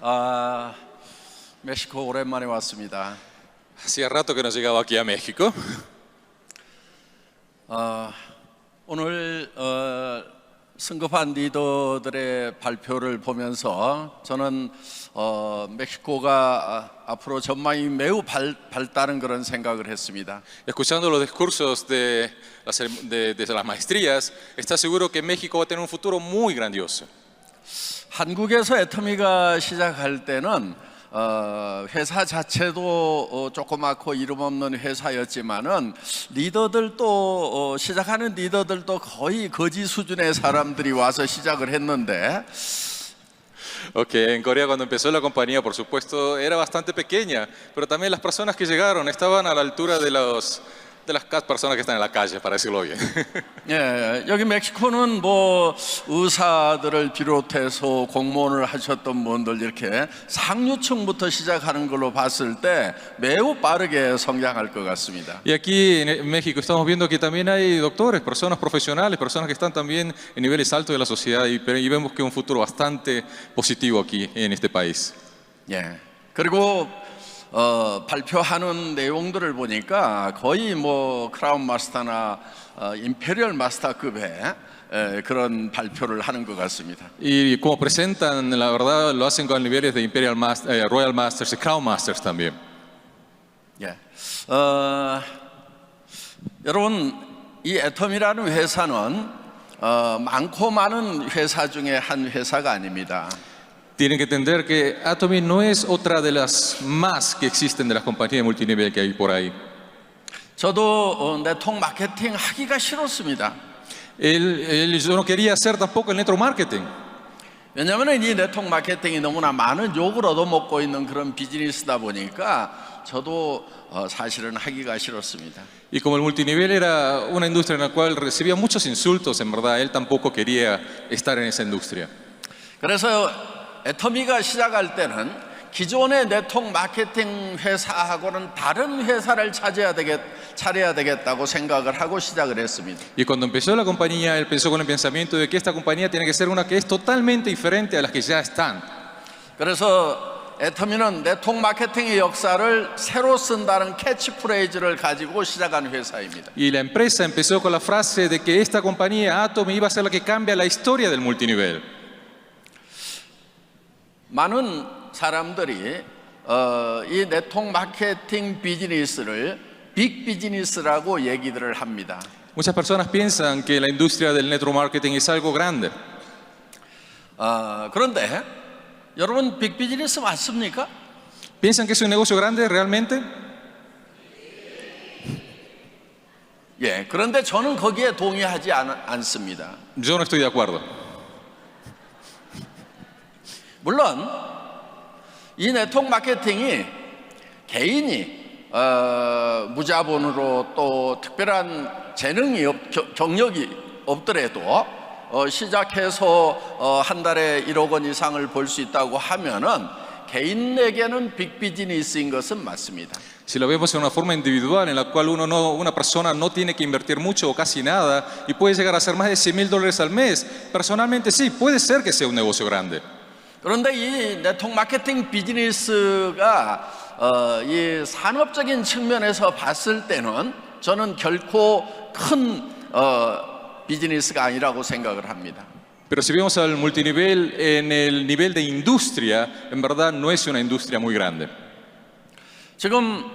아, 멕시코 오랜만에 왔습니다. Hacía rato que no llegaba aquí a México. 오늘 승급한 리더들의 발표를 보면서 저는 멕시코가 앞으로 전망이 매우 밝다는 그런 생각을 했습니다. Escuchando los discursos de las maestrías, está seguro que México va a tener un futuro muy grandioso. 한국에서 애터미가 시작할 때는 회사 자체도 조그맣고 이름 없는 회사였지만은 리더들도 시작하는 리더들도 거의 거지 수준의 사람들이 와서 시작을 했는데 Ok, en Corea cuando empezó la compañía, por supuesto, era bastante pequeña, pero también las personas que llegaron estaban a la altura de las personas que están en la calle, para decirlo bien. 예, 여기 멕시코는 뭐 의사들을 비롯해서 공무원을 하셨던 분들 이렇게 상류층부터 시작하는 걸로 봤을 때 매우 빠르게 성장할 것 같습니다. Y aquí en México estamos viendo que también hay doctores, personas profesionales, personas que están también en niveles altos de la sociedad y vemos que es un futuro bastante positivo aquí en este país. 예, 그리고 발표하는 내용들을 보니까 거의 뭐 크라운 마스터나 임페리얼 마스터급의 그런 발표를 하는 것 같습니다. Y como presentan, la verdad lo hacen con niveles de Imperial Master, Royal Masters y Crown Masters también. 예, 여러분 이 애텀이라는 회사는 많고 많은 회사 중에 한 회사가 아닙니다. Tienen que entender que Atomy no es otra de las más que existen de las compañías de multinivel que hay por ahí. 저도 네트워크 마케팅 하기가 싫었습니다. Yo no quería hacer tampoco el network marketing. 왜냐하면 이 네트워크 마케팅이 너무나 많은 욕을 얻어먹고 있는 그런 비즈니스다 보니까 저도 사실은 하기가 싫었습니다. Y como el multinivel era una industria en la cual recibía muchos insultos, en verdad, él tampoco quería estar en esa industria. 그래서 애터미가 시작할 때는 기존의 네트워크 마케팅 회사하고는 다른 회사를 차려야 되겠다고 생각을 하고 시작을 했습니다. Y cuando empezó la compañía, él pensó con el pensamiento de que esta compañía tiene que ser una que es totalmente diferente a las que ya están. 그래서 애터미는 네트워크 마케팅의 역사를 새로 쓴다는 캐치프레이즈를 가지고 시작한 회사입니다. Y la empresa empezó con la frase de que esta compañía Atomy iba a ser la que cambia la historia del multinivel. 많은 사람들이 이 네트워크 마케팅 비즈니스를 빅 비즈니스라고 얘기들을 합니다. Muchas personas piensan que la industria del network marketing es algo grande. 그런데 여러분 빅 비즈니스 맞습니까? ¿Piensan que es un negocio grande realmente? 예, 그런데 저는 거기에 동의하지 않습니다. Yo no estoy de acuerdo. 물론 이 네트워크 마케팅이 개인이 무자본으로 또 특별한 재능이 경력이 없더라도 시작해서 한 달에 1억 원 이상을 벌 수 있다고 하면은 개인에게는 빅 비즈니스인 것은 맞습니다. Si lo vemos en una forma individual en la cual una persona no tiene que invertir mucho o casi nada y puede llegar a hacer más de $100,000 al mes, personalmente sí, puede ser que sea un negocio grande. 그런데 이 네트워크 마케팅 비즈니스가 이 산업적인 측면에서 봤을 때는 저는 결코 큰 비즈니스가 아니라고 생각을 합니다. Pero si vemos al multinivel en el nivel de industria, en verdad no es una industria muy grande. 지금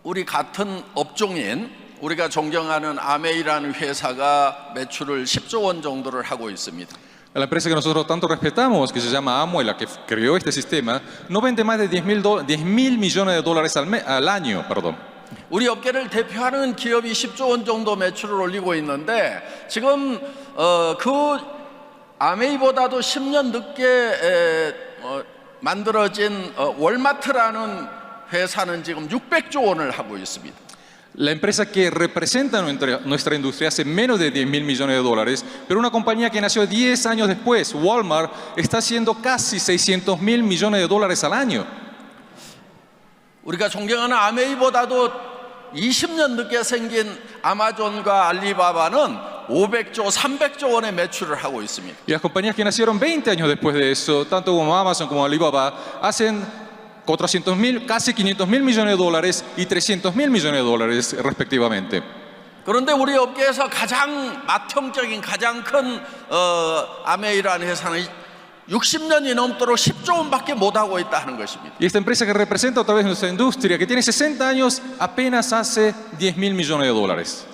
우리 같은 업종인 우리가 존경하는 아메이라는 회사가 매출을 10조 원 정도를 하고 있습니다. La empresa que nosotros tanto respetamos, que se llama Amway, la que creó este sistema, no vende más de 10,000 millones de dólares al año. 우리 업계를 대표하는 기업이 10조 원 정도 매출을 올리고 있는데 지금 그 아메이보다도 10년 늦게 만들어진 월마트라는 회사는 지금 600조 원을 하고 있습니다. La empresa que representa nuestra industria hace menos de 10,000 millones de dólares, pero una compañía que nació 10 años después, Walmart, está haciendo casi 600,000 millones de dólares al año. 우리가 존경하는 아메이보다도 20년 늦게 생긴 아마존과 알리바바는 500조, 300조 원의 매출을 하고 있습니다. Y las compañías que nacieron 20 años después de eso, tanto como Amazon como Alibaba, hacen 400.000, casi 500.000 millones de dólares y 300.000 millones de dólares respectivamente. 그런데 우리 업계에서 가장 맏형적인 가장 큰 아메이라는 회사는 60년이 넘도록 10조 원밖에 못하고 있다는 것입니다. Y esta empresa que representa otra vez nuestra industria, que tiene 60 años, apenas hace 10.000 millones de dólares.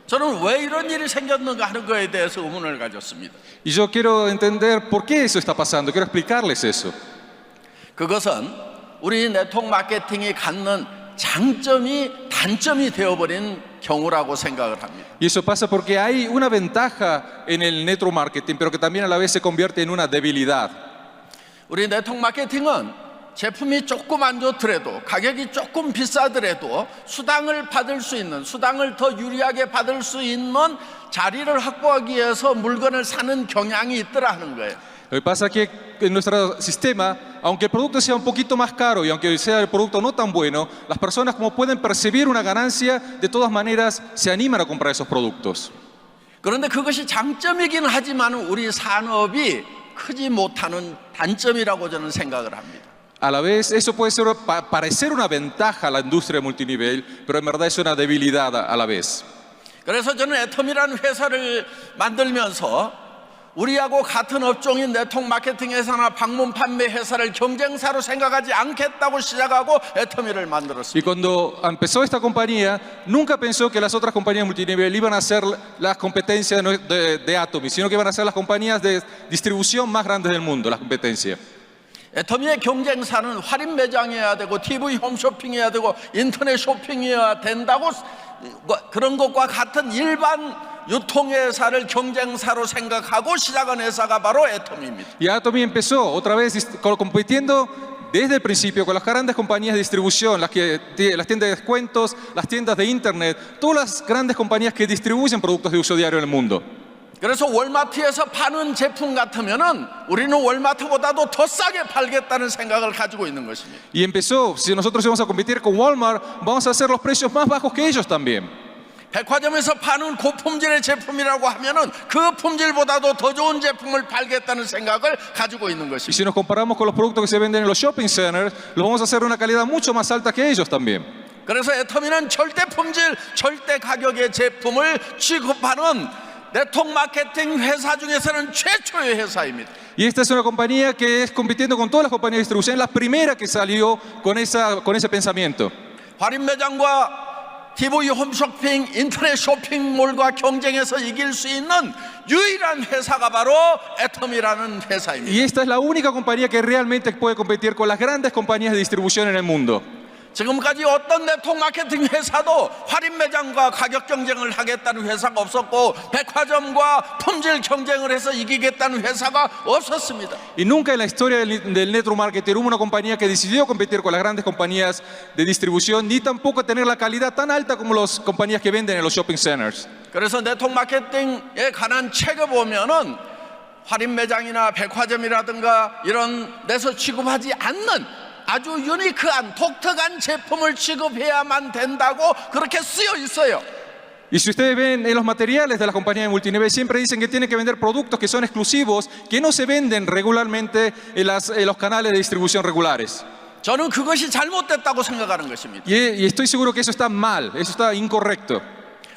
저는 왜 이런 일이 생겼는가 하는 거에 대해서 의문을 가졌습니다. Y yo quiero entender por qué eso está pasando, quiero explicarles eso. 그것은 우리 네트워크 마케팅이 갖는 장점이 단점이 되어버린 경우라고 생각을 합니다. Y eso pasa porque hay una ventaja en el network marketing, pero que también a la vez se convierte en una debilidad. 우리 네트워크 마케팅은 제품이 조금 안 좋더라도 가격이 조금 비싸더라도 수당을 받을 수 있는 수당을 더 유리하게 받을 수 있는 자리를 확보하기 위해서 물건을 사는 경향이 있더라 하는 거예요. Lo que pasa es que en nuestro sistema, aunque el producto sea un poquito más caro y aunque sea el producto no tan bueno, las personas como pueden percibir una ganancia, de todas maneras se animan a comprar esos productos. 그런데 그것이 장점이긴 하지만 우리 산업이 크지 못하는 단점이라고 저는 생각을 합니다. A la vez, eso puede ser, parecer una ventaja a la industria multinivel, pero en verdad es una debilidad a la vez. 그래서 저는 애텀이라는 회사를 만들면서 우리하고 같은 업종인 네트워크 마케팅 회사나 방문 판매 회사를 경쟁사로 생각하지 않겠다고 시작하고 애터미를 만들었습니다. Y cuando empezó esta compañía, nunca pensó que las otras compañías multinivel iban a ser las competencias de Atomy, sino que iban a ser las compañías de distribución más grandes del mundo, la competencia. 애터미의 경쟁사는 할인 매장이어야 되고 TV 홈쇼핑이어야 되고 인터넷 쇼핑이어야 된다고 그런 것과 같은 일반 유통회사를 경쟁사로 생각하고 시작한 회사가 바로 애터미입니다. Y Atomy empezó otra vez compitiendo desde el principio con las grandes compañías de distribución, las tiendas de descuentos, las tiendas de internet, todas las grandes compañías que distribuyen productos de uso diario en el mundo. 그래서 월마트에서 파는 제품 같으면은 우리는 월마트보다도 더 싸게 팔겠다는 생각을 가지고 있는 것입니다. Y empezó, si nosotros íbamos a competir con Walmart, vamos a hacer los precios más bajos que ellos también. 백화점에서 파는 고품질의 제품이라고 하면은 그 품질보다도 더 좋은 제품을 팔겠다는 생각을 가지고 있는 Y 것입니다. si nos comparamos con los productos que se venden en los shopping centers, los vamos a hacer de una calidad mucho más alta que ellos también. 그래서 애터미는 절대 품질, 절대 가격의 제품을 취급하는 네트워크 마케팅 회사 중에서는 최초의 회사입니다. Y esta es una compañía que es compitiendo con todas las compañías de distribución, la primera que salió con ese pensamiento. 할인 매장과 TV 홈쇼핑, 인터넷 쇼핑몰과 경쟁해서 이길 수 있는 유일한 회사가 바로 애터미라는 회사입니다. Y esta es la única compañía que realmente puede competir con las grandes compañías de distribución en el mundo. 지금까지 어떤 네트워크 마케팅 회사도 할인 매장과 가격 경쟁을 하겠다는 회사가 없었고 백화점과 품질 경쟁을 해서 이기겠다는 회사가 없었습니다. Y nunca en la historia del network marketing hubo una compañía que decidió competir con las grandes compañías de distribución, ni tampoco tener la calidad tan alta como las compañías que venden en los shopping centers. 그래서 네트워크 마케팅에 관한 책을 보면은 할인 매장이나 백화점이라든가 이런 데서 취급하지 않는 아주 유니크한 독특한 제품을 취급해야만 된다고 그렇게 쓰여 있어요. Y si ustedes ven en los materiales de las compañías de multinivel, siempre dicen que tienen que vender productos que son exclusivos, que no se venden regularmente en los canales de distribución regulares. 저는 그것이 잘못됐다고 생각하는 것입니다. Y estoy seguro que eso está mal, eso está incorrecto.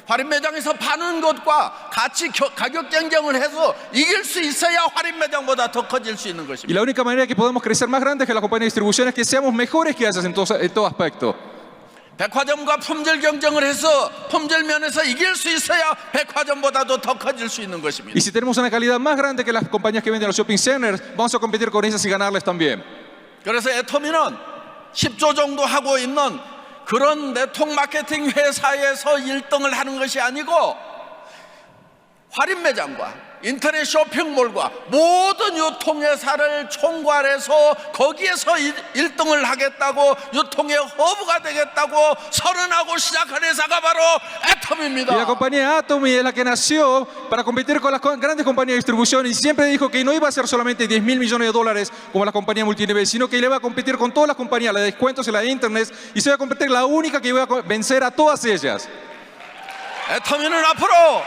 할인 매장에서 파는 것과 같이 가격 경쟁을 해서 이길 수 있어야 할인 매장보다 더 커질 수 있는 Y 것입니다. la única manera que podemos crecer más grandes que la compañía de distribución es que seamos mejores que ellas en todo aspecto. 백화점과 품질 경쟁을 해서 품질 면에서 이길 수 있어야 백화점보다도 더 커질 수 있는 것입니다. Y si tenemos una calidad más grande que las compañías que venden en los shopping centers, vamos a competir con ellas y ganarles también. 그래서 애터미는 10조 정도 하고 있는 그런 네트워크 마케팅 회사에서 1등을 하는 것이 아니고 할인 매장과 인터넷 쇼핑몰과 모든 유통회사를 총괄해서 거기에서 1등을 하겠다고 유통의 허브가 되겠다고 선언하고 시작한 회사가 바로 Y la 애텀입니다. compañía Atomy es la que nació para competir con las grandes compañías de distribución y siempre dijo que no iba a ser solamente 10.000 millones de dólares como la compañía multinivel, sino que le iba a competir con todas las compañías, la de descuentos y la de internet, y se iba a competir la única que iba a vencer a todas ellas. 애터미는 앞으로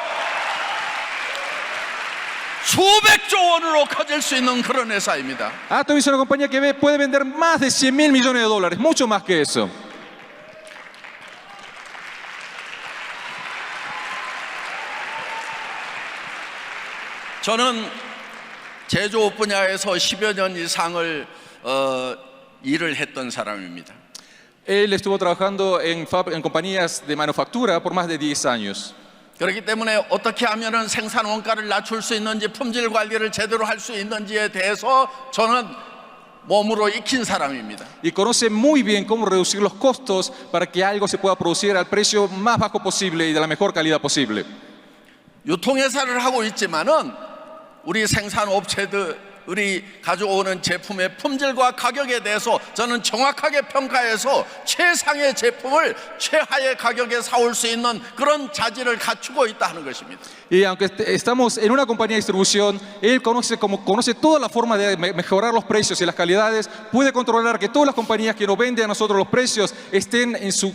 수백조 원으로 커질 수 있는 그런 회사입니다. Atom es una compañía que puede vender más de 100.000 millones de dólares, mucho más que eso. 저는 제조업 분야에서 10여 년 이상을 일을 했던 사람입니다. Él estuvo trabajando en compañías de manufactura por más de 10 años. 그렇기 때문에 어떻게 하면 생산 원가를 낮출 수 있는지, 품질 관리를 제대로 할 수 있는지에 대해서 저는 몸으로 익힌 사람입니다. Y conoce muy bien cómo reducir los costos para que algo se pueda producir al precio más bajo posible y de la mejor calidad posible. 유통회사를 하고 있지만은 우리 생산업체들이 가져오는 제품의 품질과 가격에 대해서 저는 정확하게 평가해서 최상의 제품을 최하의 가격에 사올 수 있는 그런 자질을 갖추고 있다 하는 것입니다. Y aunque estamos en una compañía de distribución, él conoce toda la forma de mejorar los precios y las calidades, puede controlar que todas las compañías que nos venden a nosotros los precios estén en su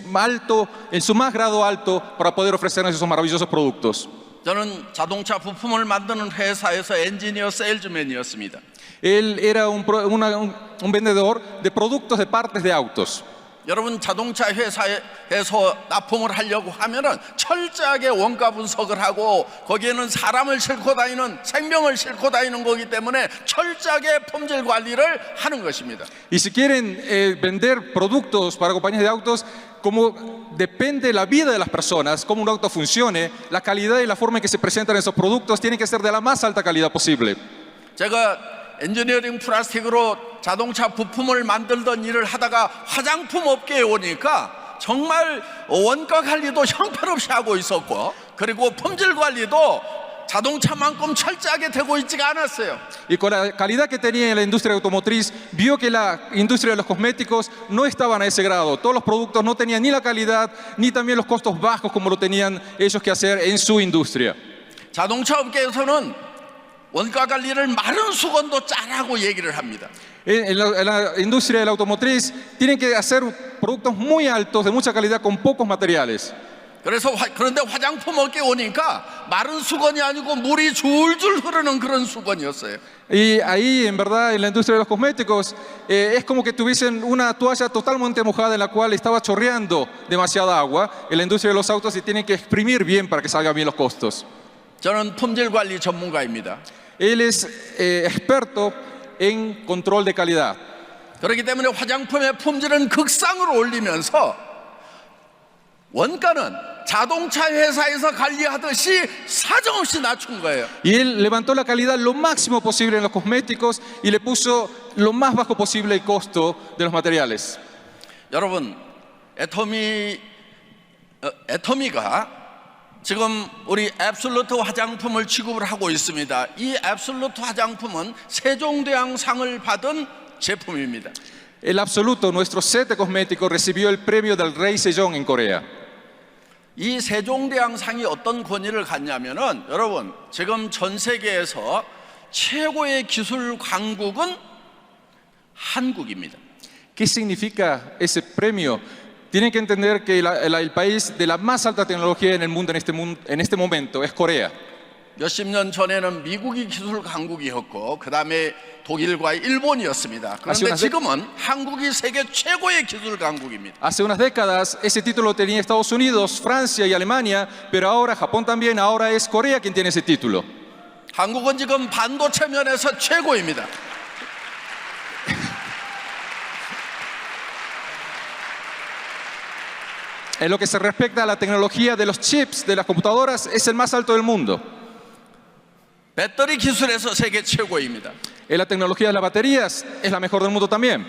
más grado alto para poder ofrecernos esos maravillosos productos. 저는 자동차 부품을 만드는 회사에서 엔지니어 세일즈맨이었습니다. Él era un vendedor de productos de partes de autos. 여러분, 자동차 회사에서 납품을 하려고 하면은 철저하게 원가 분석을 하고 거기에는 사람을 싣고 다니는, 생명을 싣고 다니는 거기 때문에 철저하게 품질 관리를 하는 것입니다. Y si quieren vender productos para compañías de autos, como depende la vida de las personas, cómo un auto funcione, la calidad y la forma en que se presentan esos productos tienen que ser de la más alta calidad posible. 제가 엔지니어링 플라스틱으로 자동차 부품을 만들던 일을 하다가 화장품 업계에 오니까 정말 원가 관리도 형편없이 하고 있었고, 그리고 품질 관리도 자동차만큼 철저하게 되고 있지가 않았어요. Y con la calidad que tenía en la industria automotriz, vio que la industria de los cosméticos no estaban a ese grado. Todos los productos no tenían ni la calidad, ni también los costos bajos como lo tenían ellos que hacer en su industria. 자동차 업계에서는 원가 관리를 마른 수건도 짜라고 얘기를 합니다. En la industria de la automotriz tienen que hacer productos muy altos, de mucha calidad, con pocos materiales. 그런데 화장품 업계에 오니까 마른 수건이 아니고 물이 줄줄 흐르는 그런 수건이었어요. Y ahí, en verdad, en la industria de los cosméticos, es como que tuviesen una toalla totalmente mojada en la cual estaba chorreando demasiada agua. En la industria de los autos se tienen que exprimir bien para que salgan bien los costos. 저는 품질 관리 전문가입니다. Él es experto en control de calidad. 그렇기 때문에 화장품의 품질은 극상으로 올리면서 원가는 자동차 회사에서 관리하듯이 사정없이 낮춘 거예요. Y él levantó la calidad lo máximo posible en los cosméticos y le puso lo más bajo posible el costo de los materiales. 여러분, 애터미가 지금 우리 앱솔루트 화장품을 취급을 하고 있습니다. 이 앱솔루트 화장품은 세종대왕상을 받은 제품입니다. El Absoluto, nuestro set de cosméticos, recibió el premio del Rey Sejong en Corea. 이 세종대왕상이 어떤 권위를 갖냐면은, 여러분, 지금 전 세계에서 최고의 기술 강국은 한국입니다. ¿Qué significa ese premio? Tienen que entender que el país de la más alta tecnología en el mundo en este momento es Corea. 몇십 년 전에는 미국이 기술 강국이었고 그 다음에 독일과 일본이었습니다. 그런데 지금은 한국이 세계 최고의 기술 강국입니다. Hace unas décadas ese título lo tenía Estados Unidos, Francia y Alemania, pero ahora Japón también, ahora es Corea quien tiene ese título. 한국은 지금 반도체 면에서 최고입니다. En lo que se respecta a la tecnología de los chips de las computadoras, es el más alto del mundo. 배터리 기술에서 세계 최고입니다. En la tecnología de las baterías, es la mejor del mundo también.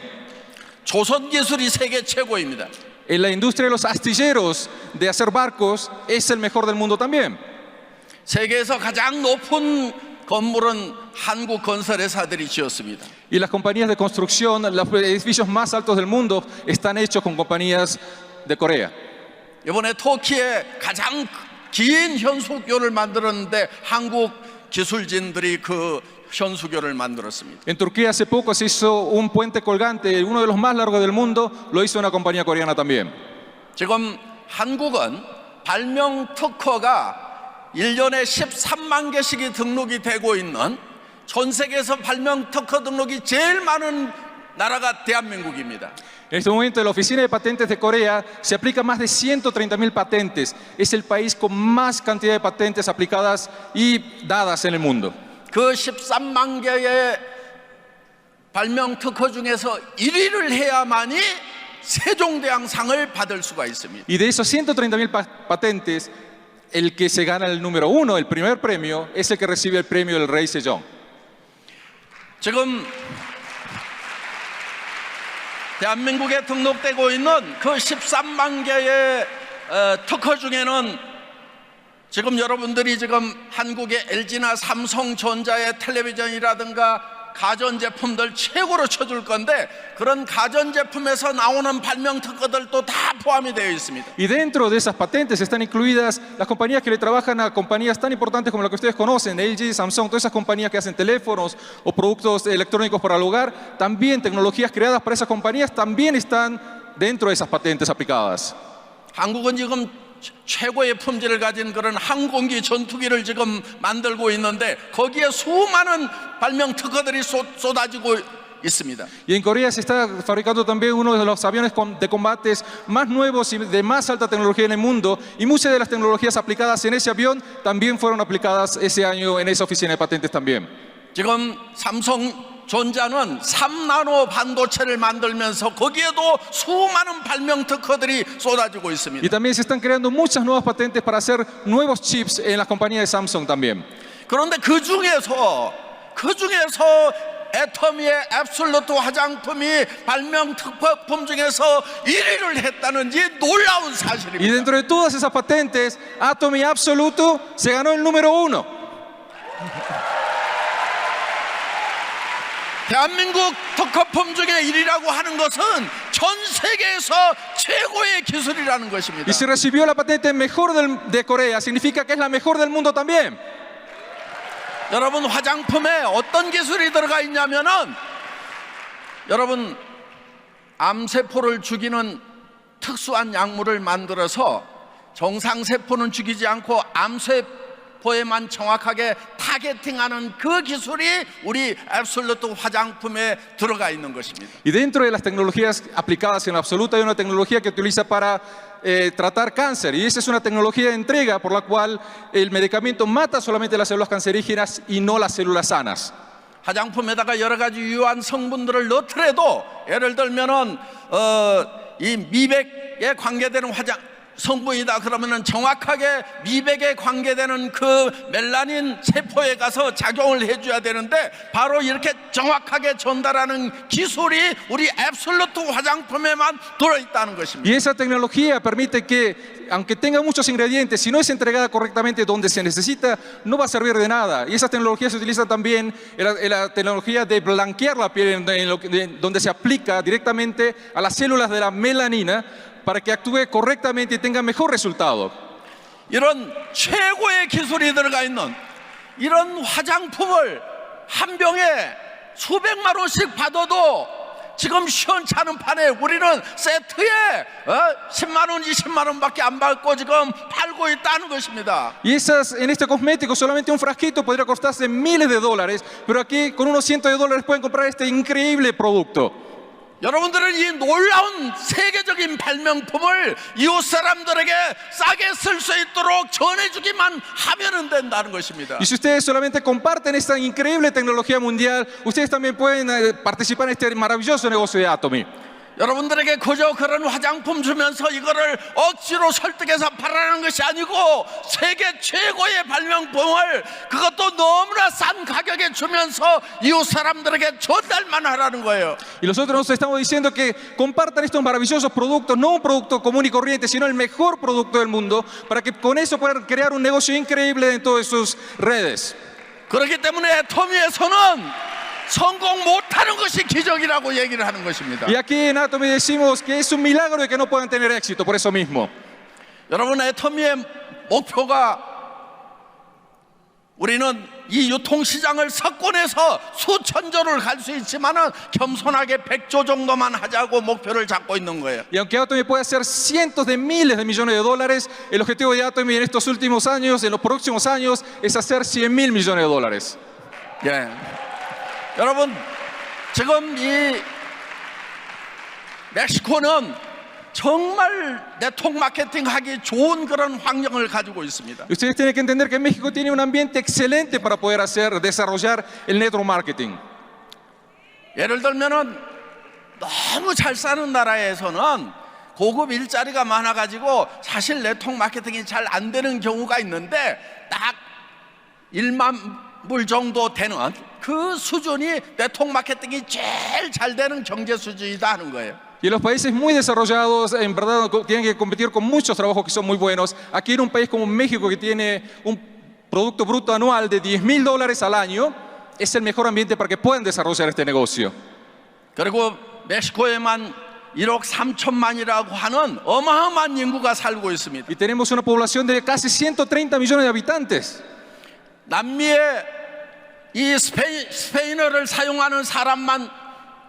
조선 기술이 세계 최고입니다. En la industria de los astilleros de hacer barcos, es el mejor del mundo también. 세계에서 가장 높은 건물은 한국 건설회사들이 지었습니다. Y las compañías de construcción, los edificios más altos del mundo, están hechos con compañías de Corea. 이번에 터키에 가장 긴 현수교를 만들었는데 한국 기술진들이 그 현수교를 만들었습니다. En Turquía hace poco se hizo un puente colgante, uno de los más largos del mundo, lo hizo una compañía coreana también. 지금 한국은 발명 특허가 1년에 13만 개씩이 등록이 되고 있는 전 세계에서 발명 특허 등록이 제일 많은 나라가 대한민국입니다. En este momento, en la Oficina de Patentes de Corea se aplican más de 130.000 patentes. Es el país con más cantidad de patentes aplicadas y dadas en el mundo. 그 13만 개의 발명 특허 중에서 1위를 해야만이 세종대왕상을 받을 수가 있습니다. Y de esos 130.000 patentes, el que se gana el número uno, el primer premio, es el que recibe el premio del Rey Sejong. 지금 대한민국에 등록되고 있는 그 13만 개의 특허 중에는 지금 여러분들이 지금 한국의 LG나 삼성전자의 텔레비전이라든가 가전제품들 최고로 쳐줄 건데 그런 가전제품에서 나오는 발명 특허들도 다 포함이 되어 있습니다. Y dentro de esas patentes están incluidas las compañías que le trabajan a compañías tan importantes como las que ustedes conocen, LG, Samsung, todas esas compañías que hacen teléfonos o productos electrónicos para el hogar, también tecnologías creadas para esas compañías también están dentro de esas patentes aplicadas. 한국은 지금 최고의 품질을 가진 그런 항공기 전투기를 지금 만들고 있는데 거기에 수많은 발명 특허들이 쏟아지고 있습니다. Y en Corea se está fabricando también uno de los aviones de combates más nuevos y de más alta tecnología en el mundo, y muchas de las tecnologías aplicadas en ese avión también fueron aplicadas ese año en esa oficina de patentes también. 지금 삼성전자는 3나노 반도체를 만들면서 거기에도 수많은 발명 특허들이 쏟아지고 있습니다. Y también se están creando muchas nuevas patentes para hacer nuevos chips en las compañías de Samsung también. 그런데 그 중에서 애터미의 앱솔루트 화장품이 발명 특허품 중에서 1위를 했다는 이 놀라운 Y 사실입니다. dentro de todas esas patentes, Atomy Absoluto se ganó el número uno. 대한민국 특허품 중에 1위라고 하는 것은 전 세계에서 최고의 기술이라는 것입니다. Y si recibió la patente mejor de Corea, significa que es la mejor del mundo también. 여러분, 화장품에 어떤 기술이 들어가 있냐면은 여러분, 암세포를 죽이는 특수한 약물을 만들어서 정상세포는 죽이지 않고 암세포에만 정확하게 타겟팅하는 그 기술이 우리 앱솔루트 화장품에 들어가 있는 것입니다. Y dentro de las tecnologías aplicadas en absoluto hay una tecnología que utiliza para tratar cáncer, y esa es una tecnología de entrega por la cual el medicamento mata solamente las células cancerígenas y no las células sanas. 화장품에다가 여러 가지 유효한 성분들을 넣더라도 예를 들면은 이 미백에 관계되는 성분이다 그러면은 정확하게 미백에 관계되는 그 멜라닌 세포에 가서 작용을 해줘야 되는데 바로 이렇게 정확하게 전달하는 기술이 우리 앱솔루트 화장품에만 들어있다는 것입니다. Y esa tecnología permite que, aunque tenga muchos ingredientes, si no es entregada correctamente donde se necesita, no va a servir de nada. Y esa tecnología se utiliza también en la tecnología de blanquear la piel, donde se aplica directamente a las células de la melanina para que actúe correctamente y tenga mejor resultado. 이런 최고의 기술이 들어가 있는 이런 화장품을 한 병에 수백만 원씩 받아도 지금 시원찮은 판에 우리는 세트에 10만 원, 20만 원밖에 안 받고 지금 팔고 있다는 것입니다. Y en este cosmético solamente un frasquito podría costarse miles de dólares, pero aquí con unos cientos de dólares pueden comprar este increíble producto. 여러분들은 이 놀라운 세계적인 발명품을 이웃 사람들에게 싸게 쓸 수 있도록 전해주기만 하면 된다는 것입니다. Y si ustedes solamente comparten esta increíble tecnología mundial, ustedes también pueden participar en este maravilloso negocio de Atomy. 여러분들에게 그저 그런 화장품 주면서 이거를 억지로 설득해서 팔아라는 것이 아니고 세계 최고의 발명품을 그것도 너무나 싼 가격에 주면서 이웃 사람들에게 전달만 하라는 거예요. Y nosotros nos estamos diciendo que compartan estos maravillosos productos, no un producto común y corriente, sino el mejor producto del mundo, para que con eso puedan crear un negocio increíble en todas sus redes. 그렇기 때문에 애터미에서는 성공 못하는 것이 기적이라고 얘기를 하는 것입니다. Y aquí en Atomy decimos que es un milagro de que no puedan tener éxito por eso mismo. 여러분, 애터미의 목표가 우리는 이 유통시장을 석권해서 수천조를 갈 수 있지만은 겸손하게 100조 정도만 하자고 목표를 잡고 있는 거예요. Y aunque Atomy puede hacer cientos de miles de millones de dólares, el objetivo de Atomy en estos últimos años, en los próximos años, es hacer 100.000 millones de dólares. 예. 여러분, 지금 이 멕시코는 정말 네트워크 마케팅 하기 좋은 그런 환경을 가지고 있습니다. Ustedes tienen que entender que México tiene un ambiente excelente para poder desarrollar el network marketing. 예를 들면은 너무 잘 사는 나라에서는 고급 일자리가 많아가지고 사실 네트워크 마케팅이 잘 안 되는 경우가 있는데 딱 1만 불 정도 되는 그 수준이 네트워크 마케팅이 제일 잘 되는 경제 수준이다 하는 거예요. Y en los países muy desarrollados, en verdad, tienen que competir con muchos trabajos que son muy buenos. Aquí en un país como México, que tiene un Producto Bruto Anual de $10.000 al año, es el mejor ambiente para que puedan desarrollar este negocio. 그리고 멕시코에만 1억 3천만이라고 하는 어마어마한 인구가 살고 있습니다. Y tenemos una población de casi 130 millones de habitantes. 남미에 이 스페인어를 사용하는 사람만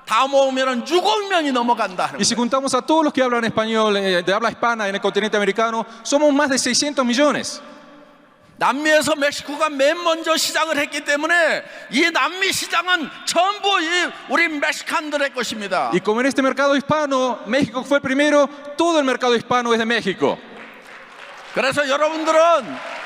다 모으면 6억 명이 넘어간다. Y si juntamos a todos los que hablan español, de habla hispana en el continente americano, somos más de 600 millones. 남미에서 멕시코가 맨 먼저 시작을 했기 때문에 이 남미 시장은 전부 우리 멕시칸들의 것입니다. Y como en este mercado hispano, México fue el primero, todo el mercado hispano es de México. 그래서 여러분들은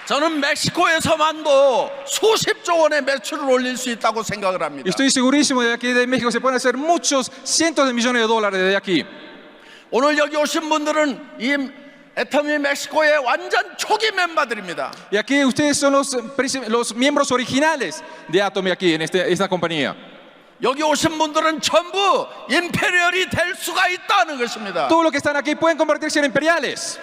저는 멕시코에서만도 수십조 원의 매출을 올릴 수 있다고 생각을 Y 합니다. estoy segurísimo de que aquí de México se pueden hacer muchos, cientos de millones de dólares desde aquí. 오늘 여기 오신 분들은 이 애터미 멕시코의 완전 초기 멤버들입니다. Y aquí ustedes son los miembros originales de Atomy aquí en esta compañía. 여기 오신 분들은 전부 임페리얼이 될 수가 있다는 것입니다. Todos los que están aquí pueden convertirse en imperiales.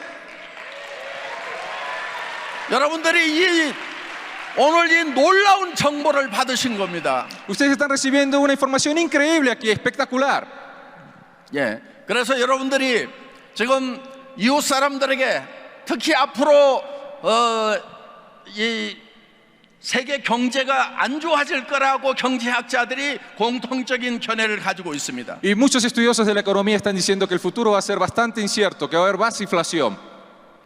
여러분들이 오늘 이 놀라운 정보를 받으신 겁니다. Ustedes están recibiendo una información increíble aquí, espectacular. 예. 그래서 여러분들이 지금 이웃 사람들에게 특히 앞으로 이 세계 경제가 안 좋아질 거라고 경제학자들이 공통적인 견해를 가지고 있습니다. Y muchos estudiosos de la economía están diciendo que el futuro va a ser bastante incierto, que va a haber más inflación.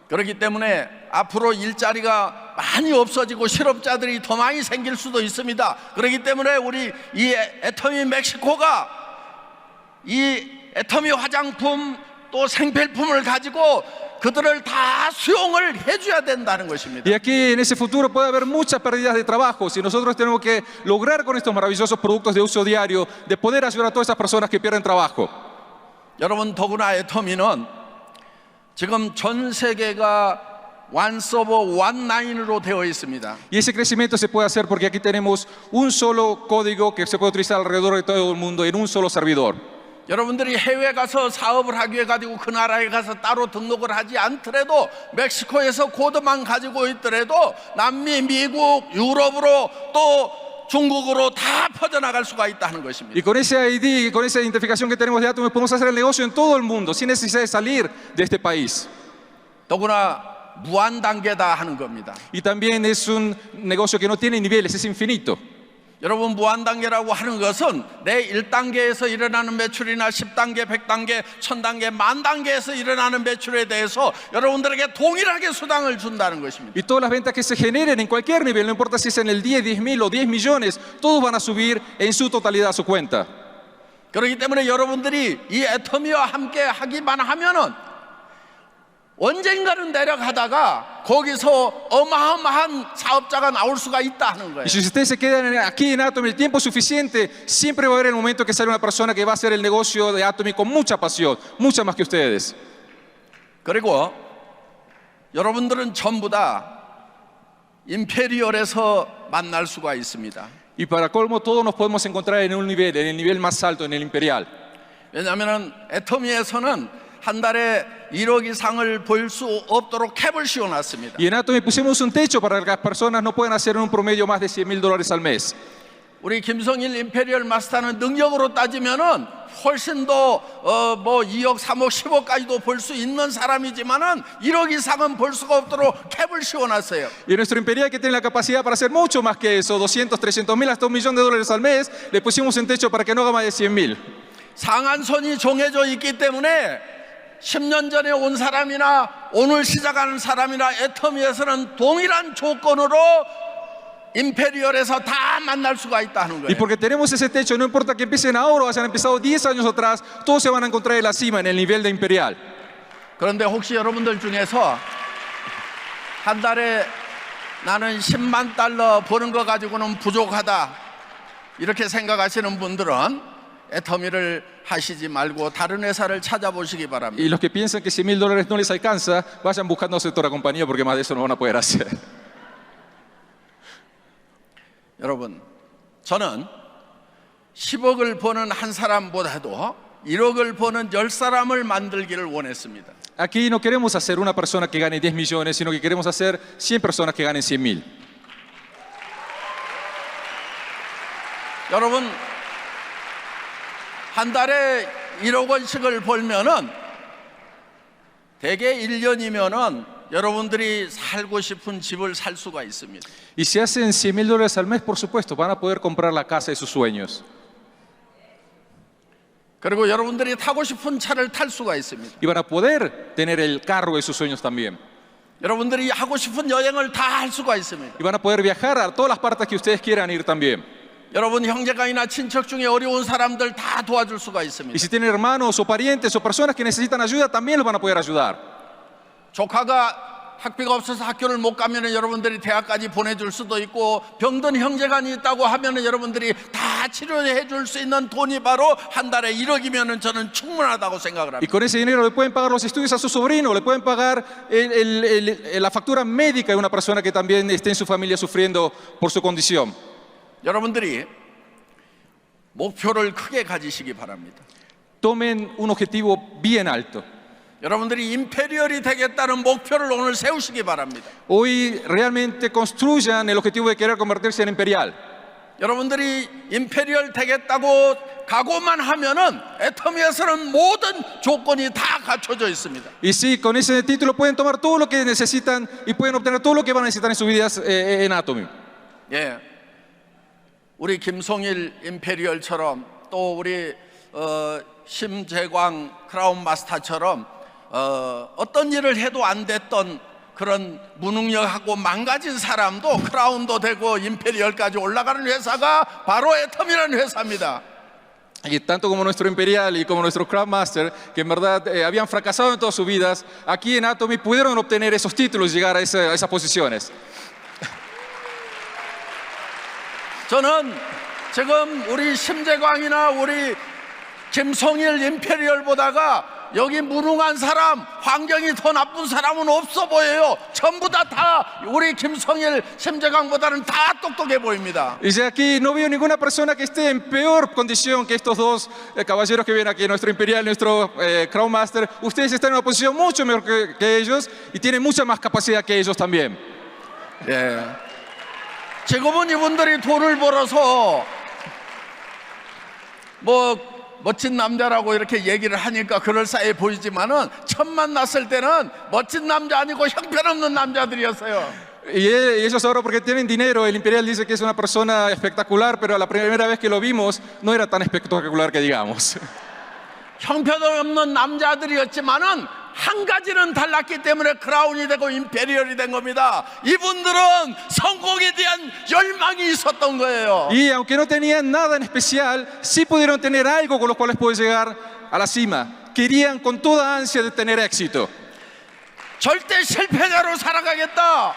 그렇기 때문에 앞으로 일자리가 많이 없어지고 실업자들이 더 많이 생길 수도 있습니다. 그렇기 때문에 우리 이 애터미 멕시코가 이 애터미 화장품 또 생필품을 가지고 그들을 다 수용을 해줘야 된다는 것입니다. Y aquí en ese futuro puede haber muchas pérdidas de trabajo. Si nosotros tenemos que lograr con estos maravillosos productos de uso diario, de poder ayudar a todas esas personas que pierden trabajo. 여러분 더구나 애터미는 지금 전 세계가 one server, one line으로 되어 있습니다. Y ese crecimiento se puede hacer porque aquí tenemos un solo código que se puede utilizar alrededor de todo el mundo en un solo servidor. 여러분들이 해외 가서 사업을 하기 위해 가지고 그 나라에 가서 따로 등록을 하지 않더라도 멕시코에서 코드만 가지고 있더라도 남미, 미국, 유럽으로 또 중국으로 다 퍼져나갈 수가 있다는 것입니다. Y con ese ID, con esa identificación que tenemos de Atomy, podemos hacer el negocio en todo el mundo sin necesidad de salir de este país. 더구나 무한 단계다 하는 겁니다. Y también es un negocio que no tiene niveles, es infinito. 여러분 무한 단계라고 하는 것은 내 1단계에서 일어나는 매출이나 10단계, 100단계, 1000단계, 만 단계에서 일어나는 매출에 대해서 여러분들에게 동일하게 수당을 준다는 것입니다. Y todas las ventas que se generen en cualquier nivel, no importa si es en el 10, 10.000 o 10 millones, todos van a subir en su totalidad a su cuenta. 그렇기 때문에 여러분들이 이 애터미와 함께 하기만 하면은 언젠가는 내려가다가 거기서 어마어마한 사업자가 나올 수가 있다는 거예요. Y si ustedes se quedan aquí en Atomy el tiempo suficiente, siempre va a haber el momento que sale una persona que va a hacer el negocio de Atomy con mucha pasión, mucha más que ustedes. 그리고 여러분들은 전부 다 임페리얼에서 만날 수가 있습니다. Y para colmo, todos nos podemos encontrar en un nivel, en el nivel más alto, en el imperial. 왜냐하면 애터미에서는 한 달에 1억 이상을 벌 수 없도록 캡을 씌워놨습니다. Y en Atomy pusimos un techo para que las personas no puedan hacer un promedio más de $100.000 al mes. 우리 김성일 임페리얼 마스터는 능력으로 따지면은 훨씬 더 뭐 2억, 3억, 10억까지도 벌 수 있는 사람이지만은 1억 이상은 벌 수가 없도록 캡을 씌워놨어요. Y nuestro imperial que tiene la capacidad para hacer mucho más que eso, 200, 300 mil hasta $1.000.000 al mes, le pusimos un techo para que no haga más de 100 mil. 상한선이 정해져 있기 때문에 10년 전에 온 사람이나 오늘 시작하는 사람이나 애터미에서는 동일한 조건으로 임페리얼에서 다 만날 수가 있다는 Y 거예요. porque tenemos ese techo, no importa que empiecen ahora o hayan empezado 10 años atrás, todos se van a encontrar en la cima, en el nivel de imperial. 그런데 혹시 여러분들 중에서 한 달에 나는 10만 달러 버는 거 가지고는 부족하다 이렇게 생각하시는 분들은 애터미를 하시지 말고 다른 회사를 찾아보시기 바랍니다. Y los que piensan que $100.000 no les alcanza, vayan buscando otra compañía porque más de eso no van a poder hacer. 여러분, 저는 10억을 버는 한 사람보다도 1억을 버는 10사람을 만들기를 원했습니다. Aquí no queremos hacer una persona que gane 10 millones, sino que queremos hacer 100 personas que ganen 100.000. 여러분, 한 달에 1억 원씩을 벌면은 대개 1년이면은 여러분들이 살고 싶은 집을 살 수가 있습니다. Y si hacen $100.000 al mes, por supuesto, van a poder comprar la casa de sus sueños. 그리고 여러분들이 타고 싶은 차를 탈 수가 있습니다. Y van a poder tener el carro de sus sueños también. 여러분들이 하고 싶은 여행을 다 할 수가 있습니다. Y van a poder viajar a todas las partes que ustedes quieran ir también. 여러분 형제간이나 친척 중에 어려운 사람들 다 도와줄 수가 Y 있습니다. si tienen hermanos o parientes o personas que necesitan ayuda, también los van a poder ayudar. 조카가 학비가 없어서 학교를 못 가면 여러분들이 대학까지 보내줄 수도 있고 병든 형제간이 있다고 하면 여러분들이 다 치료해 줄 수 있는 돈이 바로 한 달에 1억이면 저는 충분하다고 생각을 Y 합니다. con ese dinero le pueden pagar los estudios a su sobrino, le pueden pagar la factura médica de una persona que también esté en su familia sufriendo por su condición. 여러분들이 목표를 크게 가지시기 바랍니다. Tomen un objetivo bien alto. 여러분들이 임페리얼이 되겠다는 목표를 오늘 세우시기 바랍니다. Hoy realmente construyan el objetivo de querer convertirse en imperial. 여러분들이 임페리얼 되겠다고 각오만 하면은 애터미에서는 모든 조건이 다 갖춰져 있습니다. Y sí, con ese título pueden tomar todo lo que necesitan y pueden obtener todo lo que van a necesitar en sus vidas en Atomy. 예, 우리 김송일 임페리얼처럼 또 우리 심재광 크라운 마스터처럼 어떤 일을 해도 안 됐던 그런 무능력하고 망가진 사람도 크라운도 되고 임페리얼까지 올라가는 회사가 바로 애터미라는 회사입니다. Y tanto como nuestro imperial y como nuestro Crown Master, que en verdad habían fracasado en todas sus vidas, aquí en Atomy pudieron obtener esos títulos y llegar a esas posiciones. 저는 지금 우리 심재광이나 우리 김송일 임페리얼보다가 여기 무능한 사람, 환경이 더 나쁜 사람은 없어 보여요. 전부 다 우리 김성일, 심재광보다는 다 똑똑해 보입니다. Y ya aquí no veo ninguna persona que esté en peor condición que estos dos caballeros que vienen aquí, nuestro imperial, nuestro Crown Master. Ustedes están en una posición mucho mejor que ellos y tienen mucha más capacidad que ellos también. 예. 지금은 이분들이 돈을 벌어서 뭐 멋진 남자라고 이렇게 얘기를 하니까 그럴싸해 보이지만은 처음 만났을 때는 멋진 남자 아니고 형편없는 남자들이었어요. Y ellos ahora porque tienen dinero, el imperial dice que es una persona espectacular, pero la primera vez que lo vimos no era tan espectacular que digamos. 형편없는 남자들이었지만은 한 가지는 달랐기 때문에 크라운이 되고 임페리얼이 된 겁니다. 이분들은 성공에 대한 열망이 있었던 거예요. Y aunque no tenían nada en especial, sí pudieron tener algo con lo cual pueden llegar a la cima. Querían con toda ansia de tener éxito. 절대 실패자로 살아가겠다.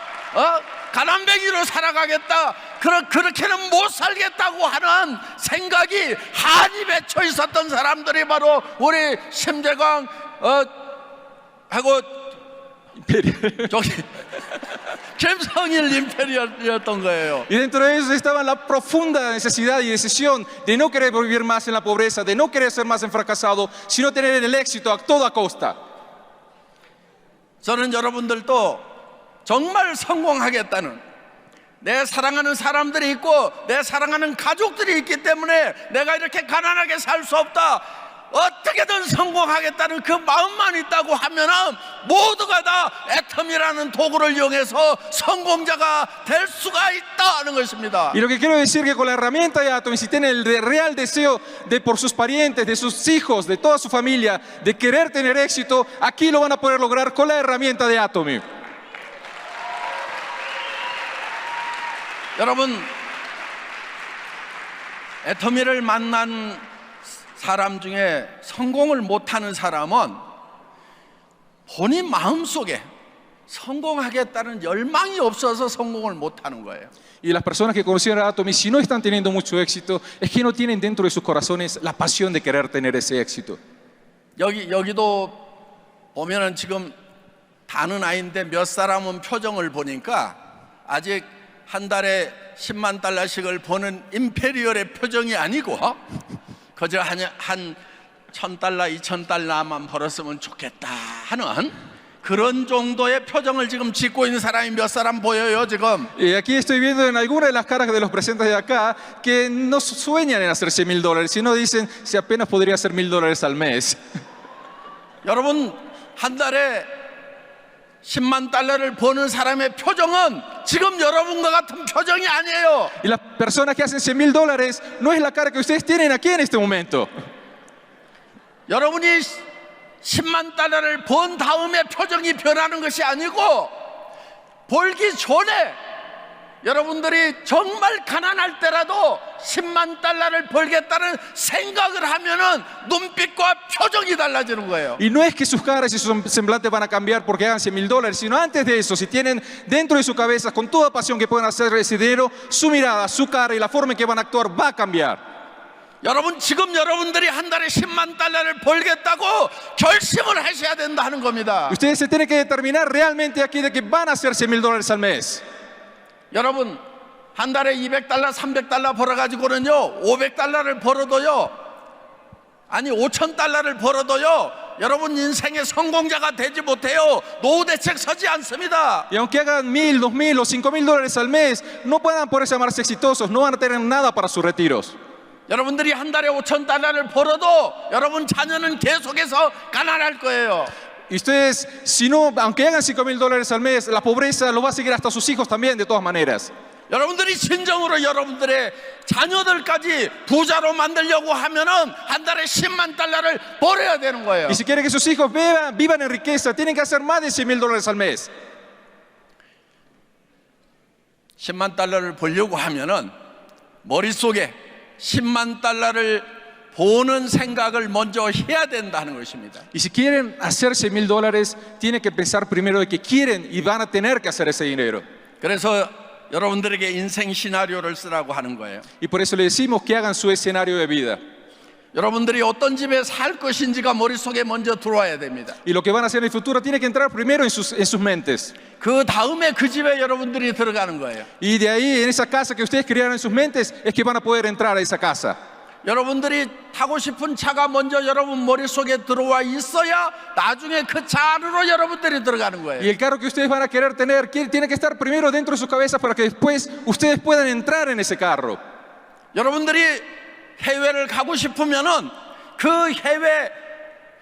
가난뱅이로 살아가겠다. 그렇게는 못 살겠다고 하는 생각이 한이 맺혀 있었던 사람들이 바로 우리 심재광 하고 저기 김성일 임페리얼이었던 거예요. Y dentro de ellos estaba la profunda necesidad y decisión de no querer vivir más en la pobreza, de no querer ser más en fracasado, sino tener el éxito a toda costa. 저는 여러분들도 정말 성공하겠다는 내 사랑하는 사람들이 있고 내 사랑하는 가족들이 있기 때문에 내가 이렇게 가난하게 살 수 없다, 어떻게든 성공하겠다는 그 마음만 있다고 하면은 모두가 다 애텀이라는 도구를 이용해서 성공자가 될 수가 있다는 것입니다. Y lo que quiero decir que con la herramienta de Atomy, si tienen real deseo de por sus parientes, de sus hijos, de toda su familia, de querer tener éxito, aquí lo van a poder lograr con la herramienta de Atomy. 여러분, 애터미를 만난 사람 중에 성공을 못하는 사람은 본인 마음속에 성공하겠다는 열망이 없어서 성공을 못하는 거예요. Y las personas que conocieron a Atomy, si no están teniendo mucho éxito, es que no tienen dentro de sus corazones la pasión de querer tener ese éxito. 여기도 보면은 지금 다는 아이인데 몇 사람은 표정을 보니까 아직 한 달에 10만 달러씩을 버는 임페리얼의 표정이 아니고 그저 한 1,000달러, 2,000달러만 벌었으면 좋겠다 하는 그런 정도의 표정을 지금 짓고 있는 사람이 몇 사람 보여요 지금. Y aquí estoy viendo en algunas de las caras de los presentes de acá que no sueñan en hacer $100,000, sino dicen si apenas podría hacer $1,000 al mes. 여러분, 한 달에 10만 달러를 버는 사람의 표정은 지금 여러분과 같은 표정이 아니에요. Y las personas que hacen $100,000 no es la cara que ustedes tienen aquí en este momento. 여러분이 10만 달러를 번 다음에 표정이 변하는 것이 아니고 벌기 전에 여러분들이 정말 가난할 때라도 10만 달러를 벌겠다는 생각을 하면은 눈빛과 표정이 달라지는 거예요. Y no es que sus caras y sus semblantes van a cambiar porque hagan $100,000, sino antes de eso, si tienen dentro de su cabeza con toda pasión que pueden hacer ese dinero, su mirada, su cara y la forma en que van a actuar va a cambiar. 여러분, 지금 여러분들이 한 달에 10만 달러를 벌겠다고 결심을 하셔야 된다는 겁니다. Ustedes se tienen que determinar realmente aquí de que van a hacer $100,000 al mes. 여러분, 한 달에 200달러, 300달러 벌어가지고는요 500달러를 벌어도요, 아니 5,000달러를 벌어도요 여러분 인생의 성공자가 되지 못해요. 노후 대책 서지 않습니다. Y aunque hagan $1,000, $2,000 o $5,000 al mes, no puedan por eso llamarse exitosos, no van a tener nada para sus retiros. 여러분들이 한 달에 5,000달러를 벌어도 여러분 자녀는 계속해서 가난할 거예요. Y ustedes, si no, aunque hagan $5,000 al mes, la pobreza lo va a seguir hasta sus hijos también, de todas maneras. 여러분들이 진정으로 여러분들의 자녀들까지 부자로 만들려고 하면은 한 달에 10만 달러를 벌어야 되는 거예요. Y si quieren que sus hijos vivan en riqueza, tienen que hacer más de $100,000 al mes. 10만 달러를 벌려고 하면은 머릿속에 10만 달러를 보는 생각을 먼저 해야 된다는 것입니다. Y si quieren hacer $100,000, tienen que pensar primero de que quieren y van a tener que hacer ese dinero. 그래서 여러분들에게 인생 시나리오를 쓰라고 하는 거예요. Y por eso le decimos que hagan su escenario de vida. 여러분들이 어떤 집에 살 것인지가 머릿속에 먼저 들어와야 됩니다. Y lo que van a hacer en el futuro tiene que entrar primero en sus mentes. 그 다음에 그 집에 여러분들이 들어가는 거예요. Y de ahí, en esa casa que ustedes crearon en sus mentes, es que van a poder entrar a esa casa. 여러분들이 타고 싶은 차가 먼저 여러분 머릿속에 들어와 있어야 나중에 그 차 안으로 여러분들이 들어가는 Y 거예요. el carro que ustedes van a querer tener tiene que estar primero dentro de sus cabezas para que después ustedes puedan entrar en ese carro. 여러분들이 해외를 가고 싶으면은 그 해외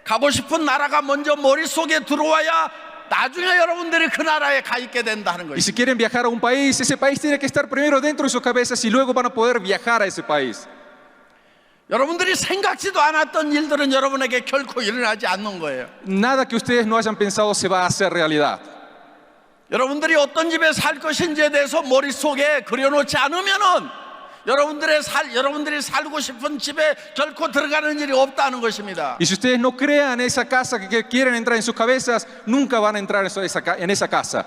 가고 싶은 나라가 먼저 머릿속에 들어와야 나중에 여러분들이 그 나라에 가 있게 된다는 Y 거예요. si quieren viajar a un país, ese país tiene que estar primero dentro de sus cabezas y luego van a poder viajar a ese país. 여러분들이 생각지도 않았던 일들은 여러분에게 결코 일어나지 않는 거예요. Nada que ustedes no hayan pensado se va a hacer realidad. 여러분들이 어떤 집에 살 것인지에 대해서 머릿속에 그려놓지 않으면은 여러분들이 살고 싶은 집에 결코 들어가는 일이 없다는 것입니다. Y si ustedes no crean esa casa que quieren entrar en sus cabezas, nunca van a entrar en esa casa.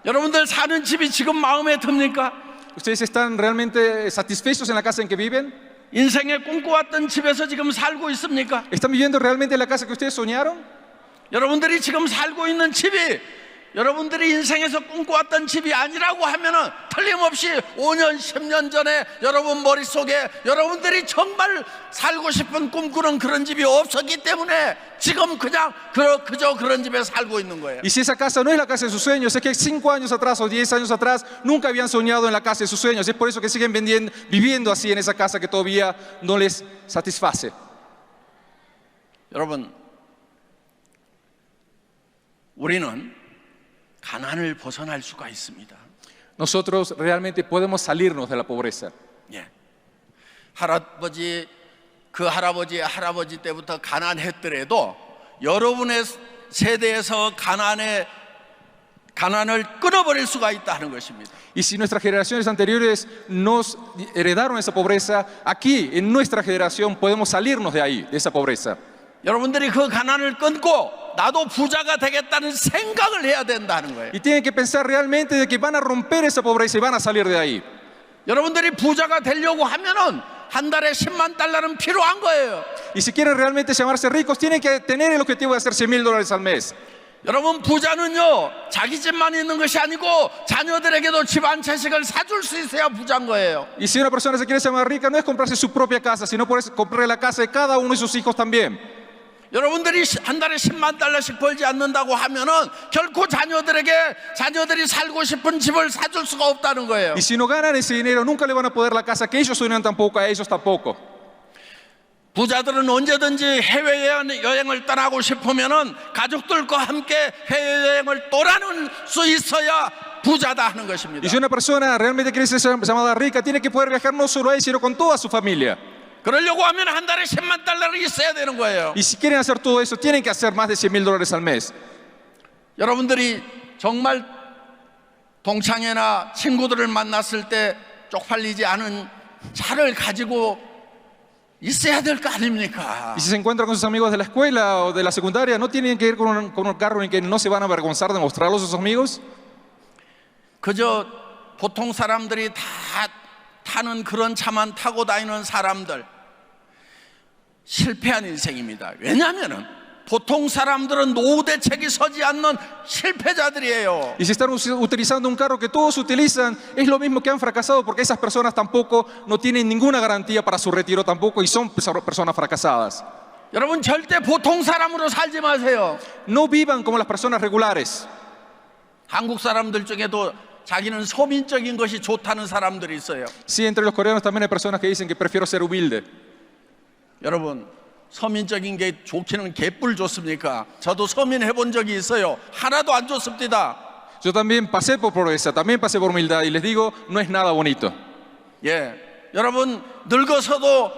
여러분들 사는 집이 지금 마음에 듭니까? ¿Ustedes están realmente satisfechos en la casa en que viven? 인생에 꿈꿔왔던 집에서 지금 살고 있습니까? ¿Están viviendo realmente en la casa que ustedes soñaron? 여러분들이 지금 살고 있는 집이 여러분들이 인생에서 꿈꿔왔던 집이 아니라고 하면은 틀림없이 5년, 10년 전에 여러분 머릿속에 여러분들이 정말 살고 싶은 꿈꾸는 그런 집이 없었기 때문에 지금 그냥 그저 그런 집에 살고 있는 거예요. Y si esa casa no es la casa de sus sueños, es que 5 años atrás o 10 años atrás nunca habían soñado en la casa de sus sueños. Es por eso que siguen viviendo así en esa casa que todavía no les satisface. 여러분, 우리는 가난을 벗어날 수가 있습니다. Nosotros realmente podemos salirnos de la pobreza. 예. 할아버지의 할아버지 때부터 가난했더라도 여러분의 세대에서 가난을 끊어버릴 수가 있다는 것입니다. Y si nuestras generaciones anteriores nos heredaron esa pobreza, aquí en nuestra generación podemos salirnos de ahí, de esa pobreza. 여러분들이 그 가난을 끊고 나도 부자가 되겠다는 생각을 해야 된다는 거예요. Y tienen que pensar realmente de que van a romper esa pobreza y van a salir de ahí. 여러분들이 부자가 되려고 하면은 한 달에 10만 달러는 필요한 거예요. Y si quieren realmente llamarse ricos, tienen que tener el objetivo de hacer $100,000 al mes. 여러분, 부자는요 자기 집만 있는 것이 아니고 자녀들에게도 집 한 채씩을 사줄 수 있어야 부자인 거예요. Y si una persona se quiere llamar rica, no es comprarse su propia casa, sino comprarle la casa de cada uno de sus hijos también. 여러분들이 한 달에 10만 달러씩 벌지 않는다고 하면은 결코 자녀들이 살고 싶은 집을 사줄 수가 없다는 거예요. Y si no ganan ese dinero, nunca le van a poder la casa que ellos sueñan tampoco, a ellos tampoco. 부자들은 언제든지 해외여행을 떠나고 싶으면은 가족들과 함께 해외여행을 떠나는 수 있어야 부자다 하는 것입니다. Y si una persona realmente quiere ser llamada rica, tiene que poder viajar no solo a él, sino con toda su familia. 그러려고 하면 한 달에 10만 달러를 있어야 되는 거예요. Y si quieren hacer todo eso, tienen que hacer más de $100,000 al mes. 여러분들이 정말 동창회나 친구들을 만났을 때 쪽팔리지 않은 차를 가지고 있어야 될 거 아닙니까? Y si se encuentran con sus amigos de la escuela o de la secundaria, ¿no tienen que ir con un carro en que no se van a avergonzar de mostrarlo a sus amigos? 그저 보통 사람들이 다 타는 그런 차만 타고 다니는 사람들, 실패한 인생입니다. 왜냐하면 보통 사람들은 노후 대책이 서지 않는 실패자들이에요. Y si están utilizando un carro que todos utilizan, es lo mismo que han fracasado, porque esas personas tampoco no tienen ninguna garantía para su retiro tampoco y son personas fracasadas. 여러분, 절대 보통 사람으로 살지 마세요. No vivan como las personas regulares. 한국 사람들 중에도 자기는 소민적인 것이 좋다는 사람들이 있어요. Sí, entre los coreanos también hay personas que dicen que prefiero ser humilde. 여러분, 서민적인 게 좋기는 개뿔 좋습니까? 저도 서민 해본 적이 있어요. 하나도 안 좋습니다. Yo también pasé por pobreza, también pasé por humildad y les digo, no es nada bonito. 예, 여러분 늙어서도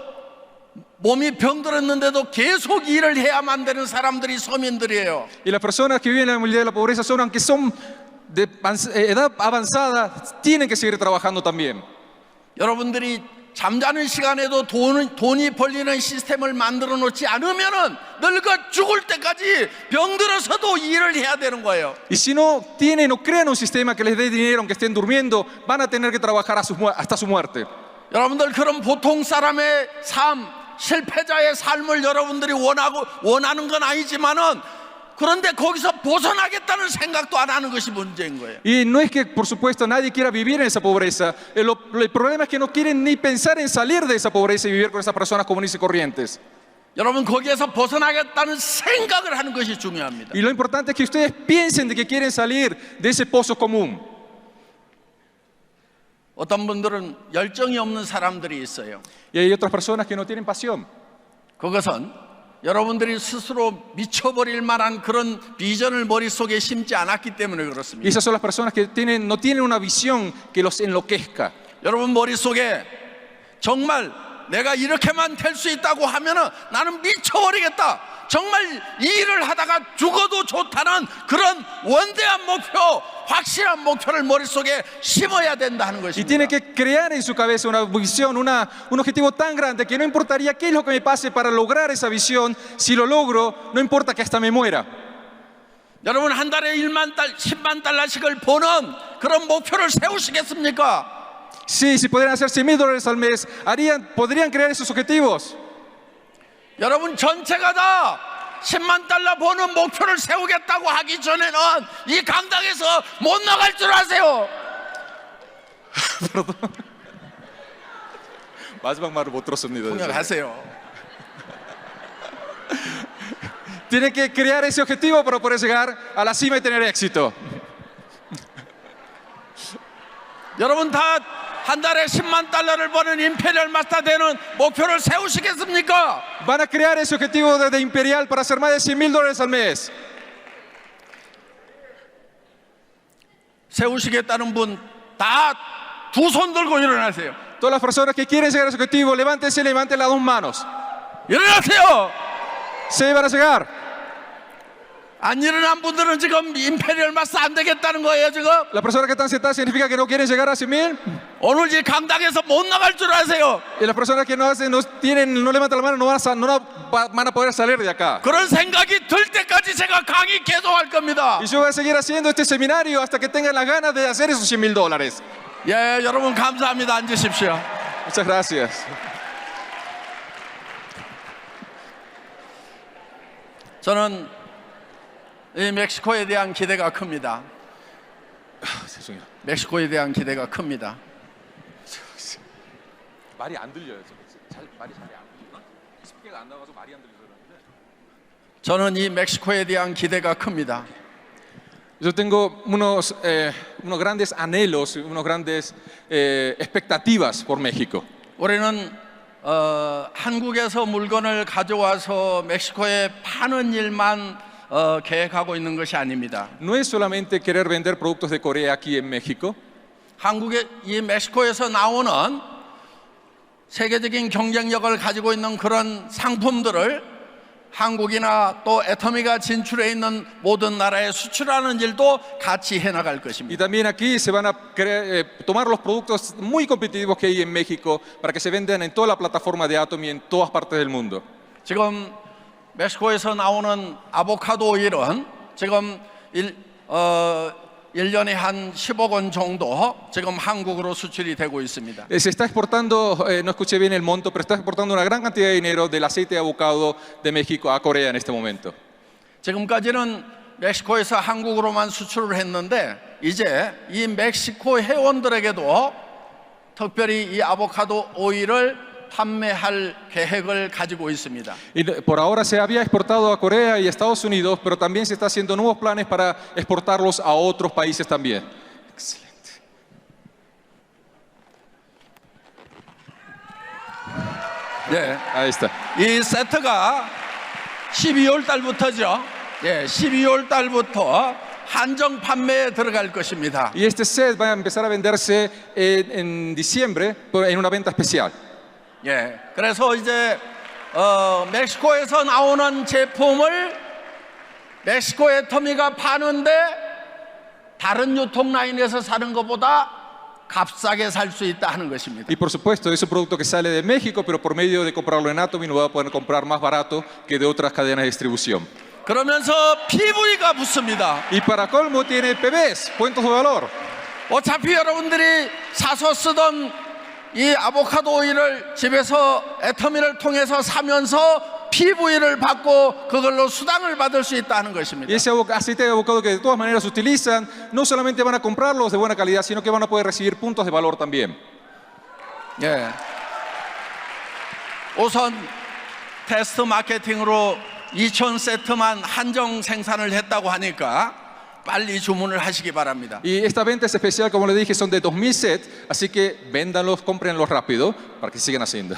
몸이 병들었는데도 계속 일을 해야만 되는 사람들이 서민들이에요. Y las personas que viven en la humildad y la pobreza son, aunque son de edad avanzada, tienen que seguir trabajando también. 여러분들이 잠자는 시간에도 돈이 벌리는 시스템을 만들어 놓지 않으면은 늙어 죽을 때까지 병들어서도 일을 해야 되는 거예요. Y si no tienen o crean un sistema que les dé dinero aunque estén durmiendo, van a tener que trabajar hasta su muerte. 여러분들 그런 보통 사람의 삶, 실패자의 삶을 여러분들이 원하는 건 아니지만은 그런데 거기서 벗어나겠다는 생각도 안 하는 것이 문제인 거예요. Y no es que, por supuesto, nadie quiera vivir en esa pobreza. El problema es que no quieren ni pensar en salir de esa pobreza y vivir con esas personas comunes y corrientes. 여러분 거기에서 벗어나겠다는 생각을 하는 것이 중요합니다. Y lo importante es que ustedes piensen de que quieren salir de ese pozo común. 어떤 분들은 열정이 없는 사람들이 있어요. Y hay otras personas que no tienen pasión. 그것은 여러분들이 스스로 미쳐버릴 만한 그런 비전을 머릿속에 심지 않았기 때문에 Y 그렇습니다. esas son las personas que no tienen una visión que los enloquezca. 여러분 머릿속에 정말 내가 이렇게만 될 수 있다고 하면은 나는 미쳐버리겠다. 정말 이 일을 하다가 죽어도 좋다는 그런 원대한 목표, 확실한 목표를 머릿속에 심어야 된다 하는 Y 것입니다. tiene que crear en su cabeza una visión, un objetivo tan grande que no importaría qué es lo que me pase para lograr esa visión. Si lo logro, no importa que hasta me muera. 여러분 한 달에 10만 달러씩을 버는 그런 목표를 세우시겠습니까? Sí, si pudieran hacer $100,000 al mes, podrían crear esos objetivos. 여러분 전체가 다 10만 달러 버는 목표를 세우겠다고 하기 전에는 이 강당에서 못 나갈 줄 아세요. 마지막 말을 못 들었습니다. 통역하세요. Tiene que crear ese objetivo para poder llegar a la cima y tener éxito. 여러분 다 한 달에 10만 달러를 버는 임페리얼 마스터 되는 목표를 세우시겠습니까? Van a crear ese objetivo de Imperial para hacer más de $100,000 al mes. 세우시겠다는 분 다 두 손 들고 일어나세요. Todas las personas que quieren llegar a ese objetivo, levántense y levanten las dos manos. 일어나세요. Se van a llegar. 안 일어난 분들은 지금 임페리얼 마스터 안 되겠다는 거예요 지금. Las personas que están sentadas significa que no quieren llegar a 100,000. 오늘 이 강당에서 못 나갈 줄 아세요. Y las personas que no hacen, no levantan la mano, van a poder salir de acá. 그런 생각이 들 때까지 제가 강의 계속할 겁니다. Y yo voy a seguir haciendo este seminario hasta que tengan las ganas de hacer esos $100,000. 예, 여러분 감사합니다. 앉으십시오. Muchas gracias. 저는 이 멕시코에 대한 기대가 큽니다. 죄송해요. 멕시코에 대한 기대가 큽니다. 말이 안 들려요. 말이 잘 안 들려. 스피커가 안 나가서 말이 안 들려서 그러는데. 저는 이 멕시코에 대한 기대가 큽니다. Yo tengo unos grandes anhelos, unos grandes expectativas por México. 올해는 한국에서 물건을 가져와서 멕시코에 파는 일만 계획하고 있는 것이 아닙니다. No es solamente querer vender productos de Corea aquí en México. 한국의 이 멕시코에서 나오는 세계적인 경쟁력을 가지고 있는 그런 상품들을 한국이나 또 애터미가 진출해 있는 모든 나라에 수출하는 일도 같이 해나갈 Y 것입니다. también aquí se van a tomar los productos muy competitivos que hay en México para que se vendan en toda la plataforma de Atomy en todas partes del mundo. 지금 멕시코에서 나오는 아보카도 오일은 지금 1년에 한 10억 원 정도 지금 한국으로 수출이 되고 있습니다. Se está exportando, no escuché bien el monto, pero está exportando una gran cantidad de dinero del aceite de avocado de México a Corea en este momento. 지금까지는 멕시코에서 한국으로만 수출을 했는데 이제 이 멕시코 회원들에게도 특별히 이 아보카도 오일을 판매할 계획을 가지고 있습니다. Y por ahora se había exportado a Corea y a Estados Unidos, pero también se está haciendo nuevos planes para exportarlos a otros países también. Excelente. 네, Ahí está. 이 세트가 12월 달부터죠. 예, 12월 달부터 한정 판매에 들어갈 것입니다. Y este set va a empezar a venderse en diciembre en una venta especial. 예, 그래서 이제 멕시코에서 나오는 제품을 멕시코 애터미가 파는데 다른 유통 라인에서 사는 것보다 값싸게 살 수 있다 하는 것입니다. Y por supuesto, es un producto que sale de México, pero por medio de comprarlo en Atomy lo va a poder comprar más barato que de otras cadenas de distribución. 그러면서 PV가 붙습니다. Y para colmo tiene PBs, puntos de valor. 어차피 여러분들이 사서 쓰던 이 아보카도 오일을 집에서 애터미를 통해서 사면서 PV를 받고 그걸로 수당을 받을 수 있다는 것입니다. Y ese aceite de avocado que de todas maneras utilizan, no solamente van a comprarlos de buena calidad, sino que van a poder recibir puntos de valor también. 예. 우선 테스트 마케팅으로 2,000세트만 한정 생산을 했다고 하니까 빨리 주문을 하시기 바랍니다. Y esta venta es especial, como le dije, son de 2,000 sets, así que véndanlos, cómprenlos rápido para que sigan haciendo.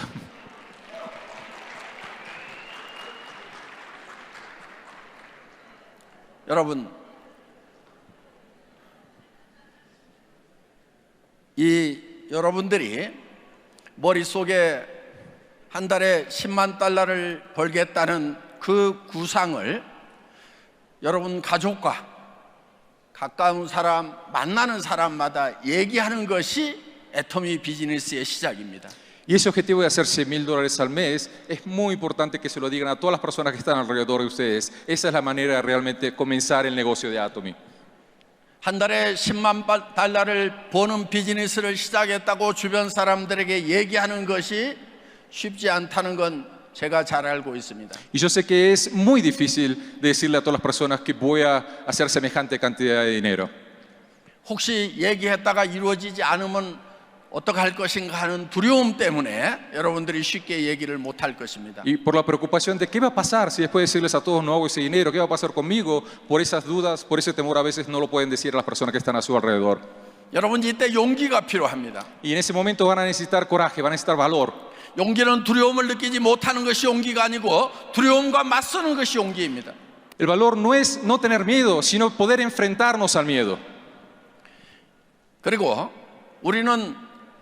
여러분, 여러분들이 머릿속에 한 달에 10만 달러를 벌겠다는 그 구상을 여러분 가족과 가까운 사람, 만나는 사람마다 얘기하는 것이 애터미 비즈니스의 시작입니다. Y ese objetivo de hacer $100,000 al mes es muy importante que se lo digan a todas las personas que están alrededor de ustedes. Esa es la manera de realmente comenzar el negocio de Atomy. 한 달에 10만 달러를 버는 비즈니스를 시작했다고 주변 사람들에게 얘기하는 것이 쉽지 않다는 건 제가 잘 알고 있습니다. Y yo sé que es muy difícil de decirle a todas las personas que voy a hacer semejante cantidad de dinero. 혹시 얘기했다가 이루어지지 않으면 어떡할 것인가 하는 두려움 때문에 여러분들이 쉽게 얘기를 못 할 것입니다. Y por la preocupación de qué va a pasar si después de decirles a todos no hago ese dinero, qué va a pasar conmigo, por esas dudas, por ese temor a veces no lo pueden decir a las personas que están a su alrededor. 여러분 이때 용기가 필요합니다. Y en ese momento van a necesitar coraje, van a necesitar valor. 용기는 두려움을 느끼지 못하는 것이 용기가 아니고 두려움과 맞서는 것이 용기입니다. El valor no es no tener miedo, sino poder enfrentarnos al miedo. 그리고 우리는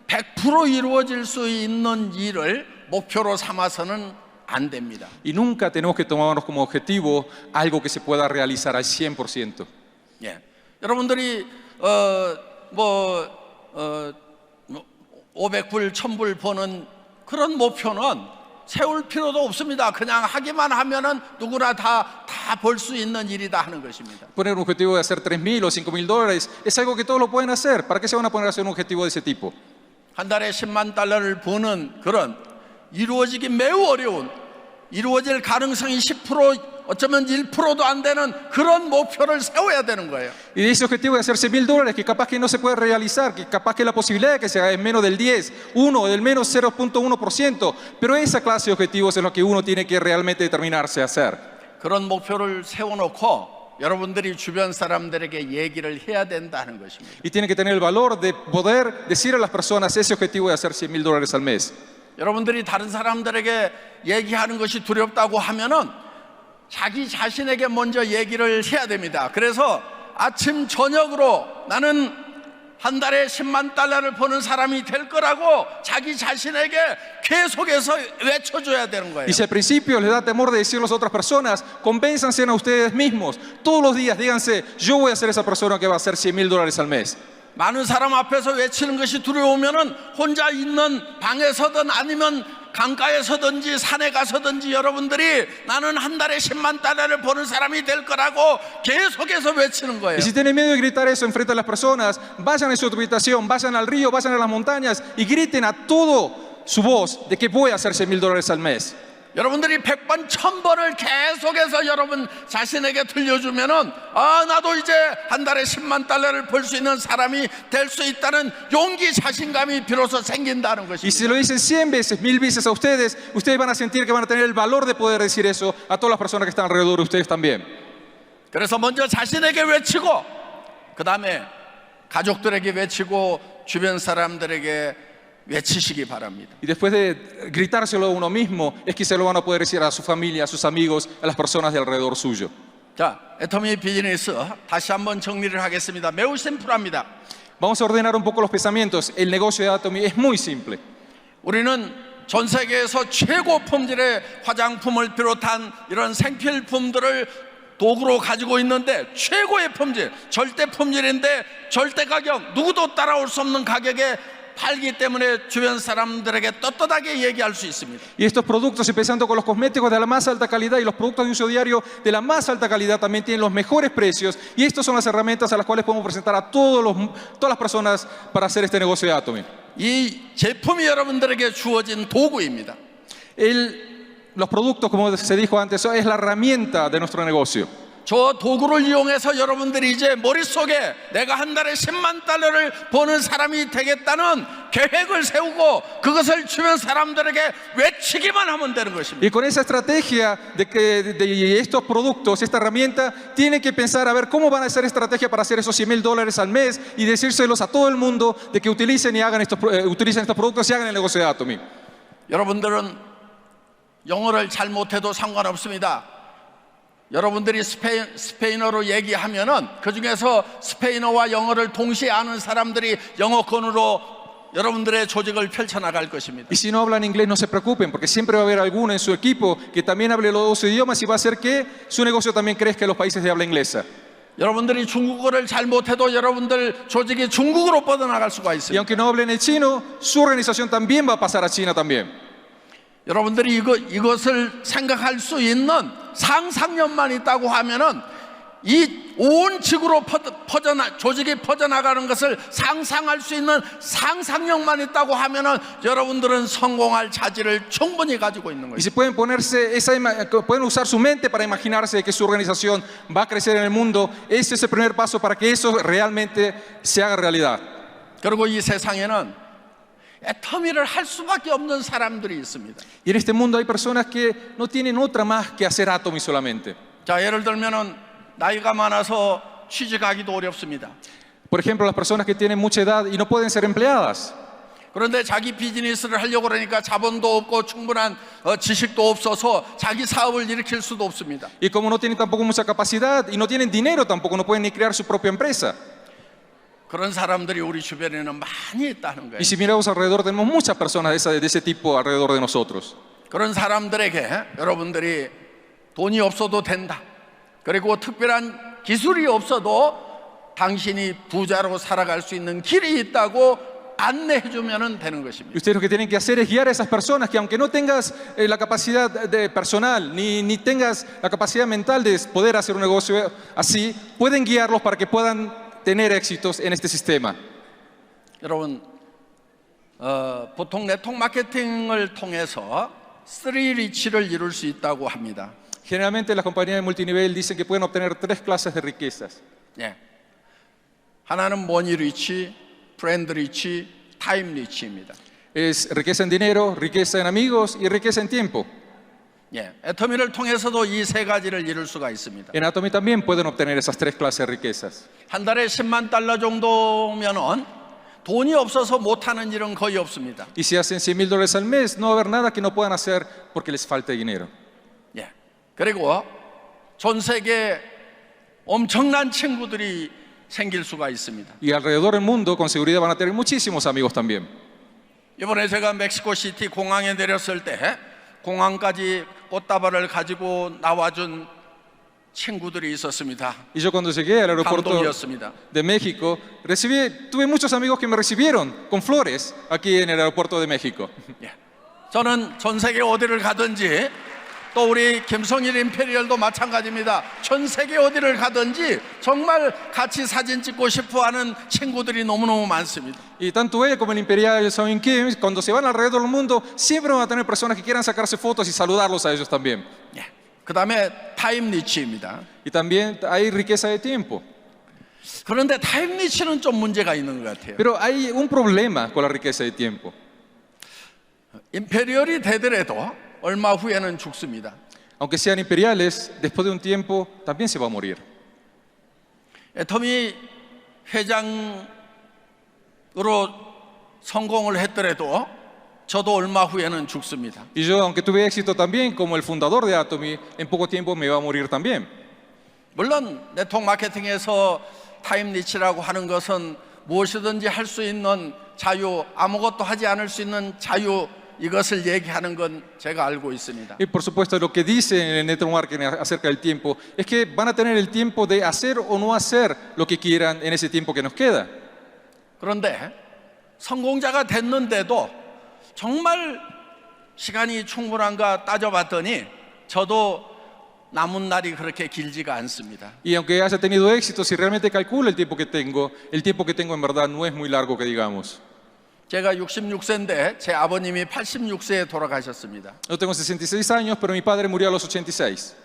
100% 이루어질 수 있는 일을 목표로 삼아서는 안 됩니다. Y nunca tenemos que tomarnos como objetivo algo que se pueda realizar al 100%. 예. 여러분들이 500불, 1000불 버는 그런 목표는 세울 필요도 없습니다. 그냥 하기만 하면은 누구나 다 벌 수 있는 일이다 하는 것입니다. Poner un objetivo de hacer 3.000 o 5.000 dólares es algo que todos lo pueden hacer. ¿Para qué se van a poner a hacer un objetivo de ese tipo? 한 달에 10만 달러를 버는 그런 이루어지기 매우 어려운 이루어질 가능성이 10% 어쩌면 1%도 안 되는 그런 목표를 세워야 되는 거예요. Y ese objetivo de hacer 100.000 dólares que capaz que no se puede realizar, que capaz que la posibilidad de que se haga es menos del 10, 1 o del menos 0.1%, pero esa clase de objetivos es lo que uno tiene que realmente determinarse a hacer. 그런 목표를 세워놓고 여러분들이 주변 사람들에게 얘기를 해야 된다는 것입니다. Y tiene que tener el valor de poder decir a las personas ese objetivo de hacer 100.000 dólares al mes. 여러분들이 다른 사람들에게 얘기하는 것이 두렵다고 하면은 자기 자신에게 먼저 얘기를 해야 됩니다. 그래서 아침 저녁으로 나는 한 달에 10만 달러를 버는 사람이 될 거라고 자기 자신에게 계속해서 외쳐줘야 되는 거예요. Y si al principio les da temor de decirlo a otras personas, convénzanse a ustedes mismos. Todos los días díganse, yo voy a ser esa persona que va a hacer 100.000 dólares al mes. 많은 사람 앞에서 외치는 것이 두려우면은 혼자 있는 방에서든 아니면 강가에서든지 산에 가서든지 여러분들이 나는 한 달에 10만 달러를 버는 사람이 될 거라고 계속해서 외치는 거예요. Y si tienen miedo de gritar eso enfrente a las personas, vayan a su habitación, vayan al río, vayan a las montañas y griten a todo su voz de que voy a hacer 100.000 dólares al mes. 여러분들이 100번, 1000번을 계속해서 여러분 자신에게 들려주면은 나도 이제 한 달에 10만 달러를 벌 수 있는 사람이 될 수 있다는 용기, 자신감이 비로소 생긴다는 Y si 것입니다. lo dicen 100 veces, 1000 veces a ustedes, ustedes van a sentir que van a tener el valor de poder decir eso a todas las personas que están alrededor de ustedes también. 그래서 먼저 자신에게 외치고 그 다음에 가족들에게 외치고 주변 사람들에게 외치시기 바랍니다. Y después de gritárselo a uno mismo, es que se lo van a poder decir a su familia, a sus amigos, a las personas de alrededor suyo. 자, 애터미 비즈니스 다시 한번 정리를 하겠습니다. 매우 심플합니다. Vamos a ordenar un poco los pensamientos. El negocio de Atomy es muy simple. 우리는 전 세계에서 최고 품질의 화장품을 비롯한 이런 생필품들을 도구로 가지고 있는데 최고의 품질, 절대 품질인데 절대 가격, 누구도 따라올 수 없는 가격에 팔기 때문에 주변 사람들에게 떳떳하게 얘기할 수 있습니다. Y estos productos, empezando con los cosméticos de la más alta calidad y los productos de uso diario de la más alta calidad, también tienen los mejores precios. Y estas son las herramientas a las cuales podemos presentar a todas las personas para hacer este negocio de Atomy. 이 제품이 여러분들에게 주어진 도구입니다. Los productos, como se dijo antes, es la herramienta de nuestro negocio. 저 도구를 이용해서 여러분들이 이제 머릿속에 내가 한 달에 10만 달러를 버는 사람이 되겠다는 계획을 세우고 그것을 주변 사람들에게 외치기만 하면 되는 것입니다. Y con esa estrategia de estos productos, esta herramienta, tienen que pensar a ver cómo van a hacer estrategia para hacer esos 100.000 dólares al mes y decírselos a todo el mundo de que utilicen estos productos y hagan el negocio de Atomy. 여러분들은 영어를 잘 못해도 상관없습니다. 여러분들이 스페인어로 얘기하면은 그 중에서 스페인어와 영어를 동시에 아는 사람들이 영어권으로 여러분들의 조직을 펼쳐나갈 것입니다. Y si no hablan inglés, no se preocupen, porque siempre va a haber alguno en su equipo que también hable los dos idiomas y va a hacer que su negocio también crezca en los países de habla inglesa. 여러분들이 중국어를 잘 못해도 여러분들 조직이 중국으로 뻗어나갈 수가 Y 있습니다. aunque no hablen el chino, su organización también va a pasar a China también. 여러분들이 이것을 생각할 수 있는 상상력만 있다고 하면은 이 온 지구로 조직이 퍼져나가는 것을 상상할 수 있는 상상력만 있다고 하면은 여러분들은 성공할 자질을 충분히 가지고 있는 Y 거예요. si pueden pueden usar su mente para imaginarse que su organización va a crecer en el mundo, ese es el primer paso para que eso realmente se haga realidad. 그리고 이 세상에는 애터미를 할 수밖에 없는 사람들이 있습니다. Y en este mundo hay personas que no tienen otra más que hacer Atomy solamente. 자, 예를 들면은 나이가 많아서 취직하기도 어렵습니다. Por ejemplo, las personas que tienen mucha edad y no pueden ser empleadas. 그런데 자기 비즈니스를 하려고 그러니까 자본도 없고 충분한 지식도 없어서 자기 사업을 일으킬 수도 없습니다. Y como no tienen tampoco mucha capacidad y no tienen dinero tampoco, no pueden ni crear su propia empresa. 그런 사람들이 우리 주변에는 많이 있다는 거예요. Y si miramos alrededor, tenemos muchas personas de ese tipo alrededor de nosotros. 그런 사람들에게 여러분들이 돈이 없어도 된다. 그리고 특별한 기술이 없어도 당신이 부자로 살아갈 수 있는 길이 있다고 안내해 주면 되는 것입니다. Y ustedes lo que tienen que hacer es guiar a esas personas que aunque no tengas la capacidad personal ni tengas la capacidad mental de poder hacer un negocio así, pueden guiarlos para que puedan tener éxitos en este sistema. 여러분, 보통 네트워크 마케팅을 통해서 3리치를 이룰 수 있다고 합니다. Generalmente las compañías de multinivel dicen que pueden obtener 3 clases de riquezas. 예. 하나는 머니 리치, 프렌드 리치, 타임 리치입니다. Es riqueza en dinero, riqueza en amigos y riqueza en tiempo. 예. 애터미를 통해서도 이 세 가지를 이룰 수가 있습니다. En Atomy también pueden obtener esas 3 clases de riquezas. 한 달에 10만 달러 정도면은 돈이 없어서 못하는 일은 거의 없습니다. Y si hacen $100,000 al mes, no va a haber nada que no puedan hacer porque les falte dinero. 예. 그리고 전 세계 엄청난 친구들이 생길 수가 있습니다. Y alrededor del mundo con seguridad van a tener muchísimos amigos también. 이번에 제가 멕시코 시티 공항에 내렸을 때 공항까지 꽃다발을 가지고 나와준 친구들이 있었습니다. Y yo cuando llegué al aeropuerto 감동이었습니다. de México, tuve muchos amigos que me recibieron con flores aquí en el aeropuerto de México. 예. 저는 전 세계 어디를 가든지 또 우리 김성일 임페리얼도 마찬가지입니다. 전 세계 어디를 가든지 정말 같이 사진 찍고 싶어하는 친구들이 너무너무 많습니다. Y tanto él como el Imperial Saint Kim, cuando se van alrededor del mundo, siempre van a tener personas que quieran sacarse fotos y saludarlos a ellos también. 예. 그 다음에 타임 리치입니다. Y también hay riqueza de tiempo. 그런데 타임 리치는 좀 문제가 있는 것 같아요. Pero hay un problema con la riqueza de tiempo. 임페리얼이 되더라도 얼마 후에는 죽습니다. Aunque sean imperiales, después de un tiempo también se va a morir. 애터미 회장으로 성공을 했더라도 저도 얼마 후에는 죽습니다. Y yo, aunque tuve éxito también como el fundador de Atomy, en poco tiempo me va a morir también. 물론 네트워크 마케팅에서 타임 리치라고 하는 것은 무엇이든지 할 수 있는 자유, 아무것도 하지 않을 수 있는 자유, 이것을 얘기하는 건 제가 알고 있습니다. Y por supuesto lo que dice en el network marketing acerca del tiempo es que van a tener el tiempo de hacer o no hacer lo que quieran en ese tiempo que nos queda. 그런데 성공자가 됐는데도 정말 시간이 충분한가 따져봤더니 저도 남은 날이 그렇게 길지가 않습니다. Y aunque haya tenido éxito, si realmente calculo el tiempo que tengo en verdad no es muy largo que digamos. 제가 66세인데 제 아버님이 86세에 돌아가셨습니다. Yo tengo 66 años, pero mi padre murió a los 86.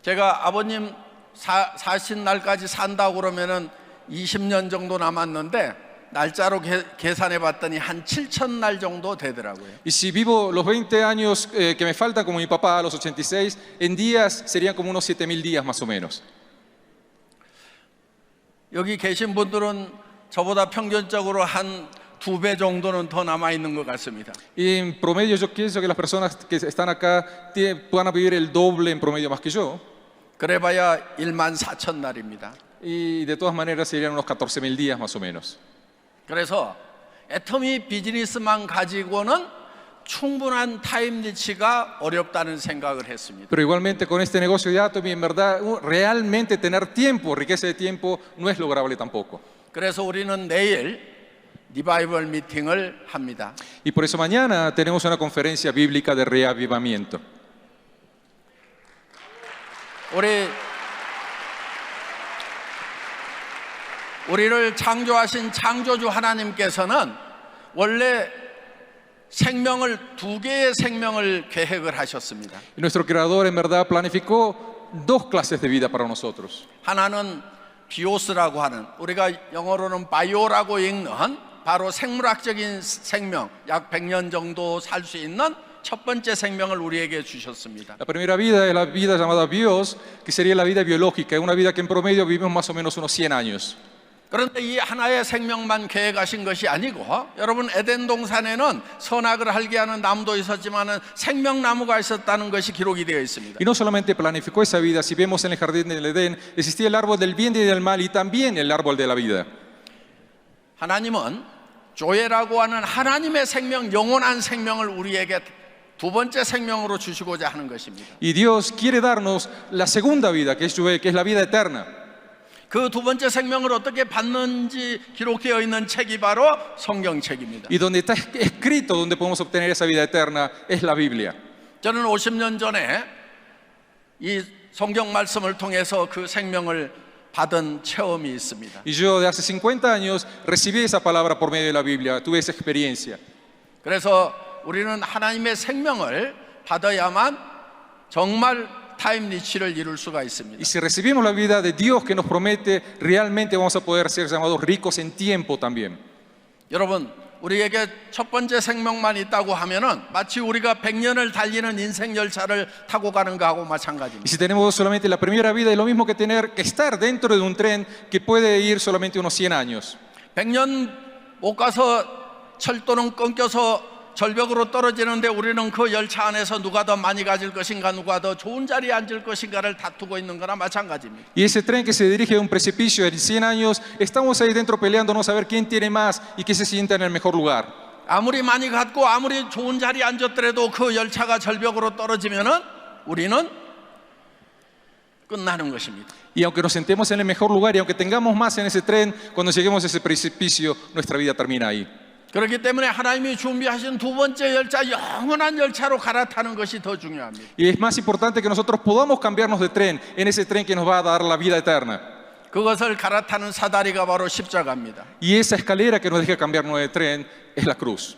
제가 아버님 사신 날까지 산다고 그러면은 20년 정도 남았는데 날짜로 계산해 봤더니 한 7,000날 정도 되더라고요. Y si vivo los 20 años que me faltan como mi papá a los 86, en días serían como unos 7,000 días más o menos. 여기 계신 분들은 저보다 평균적으로 한 2배 정도는 더 남아 있는 것 같습니다. Y en promedio yo pienso que las personas que están acá puedan vivir el doble en promedio más que yo. 그래봐야 14,000날입니다. Y de todas maneras serían unos 14,000 días más o menos. 그래서 애터미 비즈니스만 가지고는 충분한 타임 리치가 어렵다는 생각을 했습니다. Pero igualmente con este negocio de Atomy, en verdad, realmente tener tiempo, riqueza de tiempo, no es lograble tampoco. 그래서 우리는 내일 리바이벌 미팅을 합니다. Y por eso mañana tenemos una conferencia bíblica de reavivamiento. 우리 우리를 창조하신 창조주 하나님께서는 원래 생명을 두 개의 생명을 계획을 하셨습니다. Y nuestro Creador en verdad planificó dos clases de vida para nosotros. 하나는 비오스라고 하는, 우리가 영어로는 바이오라고 읽는 바로 생물학적인 생명, 약 100년 정도 살 수 있는 첫 번째 생명을 우리에게 주셨습니다. La primera vida es la vida llamada bios, que sería la vida biológica, una vida que en promedio vivimos más o menos unos 100 años. 그런데 이 하나의 생명만 계획하신 것이 아니고, 여러분 에덴 동산에는 선악을 알게 하는 나무도 있었지만 생명나무가 있었다는 것이 기록이 되어 있습니다. Y no solamente planificó esa vida, si vemos en el jardín del Edén, existía el árbol del bien y del mal y también el árbol de la vida. 하나님은 조에라고 하는 하나님의 생명, 영원한 생명을 우리에게 두 번째 생명으로 주시고자 하는 것입니다. Y Dios quiere darnos la segunda vida, que es Joé, que es la vida eterna. 그 두 번째 생명을 어떻게 받는지 기록되어 있는 책이 바로 성경책입니다. Y donde está escrito donde podemos obtener esa vida eterna es la Biblia. 저는 50년 전에 이 성경 말씀을 통해서 그 생명을 받은 체험이 있습니다. Y yo de hace 50 años recibí esa palabra por medio de la Biblia, tuve esa experiencia. 그래서 우리는 하나님의 생명을 받아야만 정말 타임 리치를 이룰 수가 있습니다. Y si recibimos la vida de Dios que nos promete, realmente vamos a poder ser llamados ricos en tiempo también. 여러분, 우리에게 첫 번째 생명만 있다고 하면은 마치 우리가 100년을 달리는 인생 열차를 타고 가는 거하고 Y 마찬가지입니다. si tenemos solamente la primera vida, es lo mismo que tener que estar dentro de un tren que puede ir solamente unos 100 años. 100년 못 가서 철도는 끊겨서 절벽으로 떨어지는데 우리는 그 열차 안에서 누가 더 많이 가질 것인가, 누가 더 좋은 자리에 앉을 것인가를 다투고 있는 거나 마찬가지입니다. Y ese tren que se dirige a un precipicio en 100 años, estamos ahí dentro peleándonos a ver quién tiene más y quién se sienta en el mejor lugar. 아무리 많이 갔고 아무리 좋은 자리에 앉았더라도 그 열차가 절벽으로 떨어지면은 우리는 끝나는 것입니다. Y aunque nos sentemos en el mejor lugar y aunque tengamos más en ese tren, cuando lleguemos a ese precipicio, nuestra vida termina ahí. 그렇기 때문에 하나님이 준비하신 두 번째 열차, 영원한 열차로 갈아타는 것이 더 중요합니다. Y es más importante que nosotros podamos cambiarnos de tren en ese tren que nos va a dar la vida eterna. 그것을 갈아타는 사다리가 바로 십자가입니다. Y esa escalera que nos deja cambiarnos de tren es la cruz.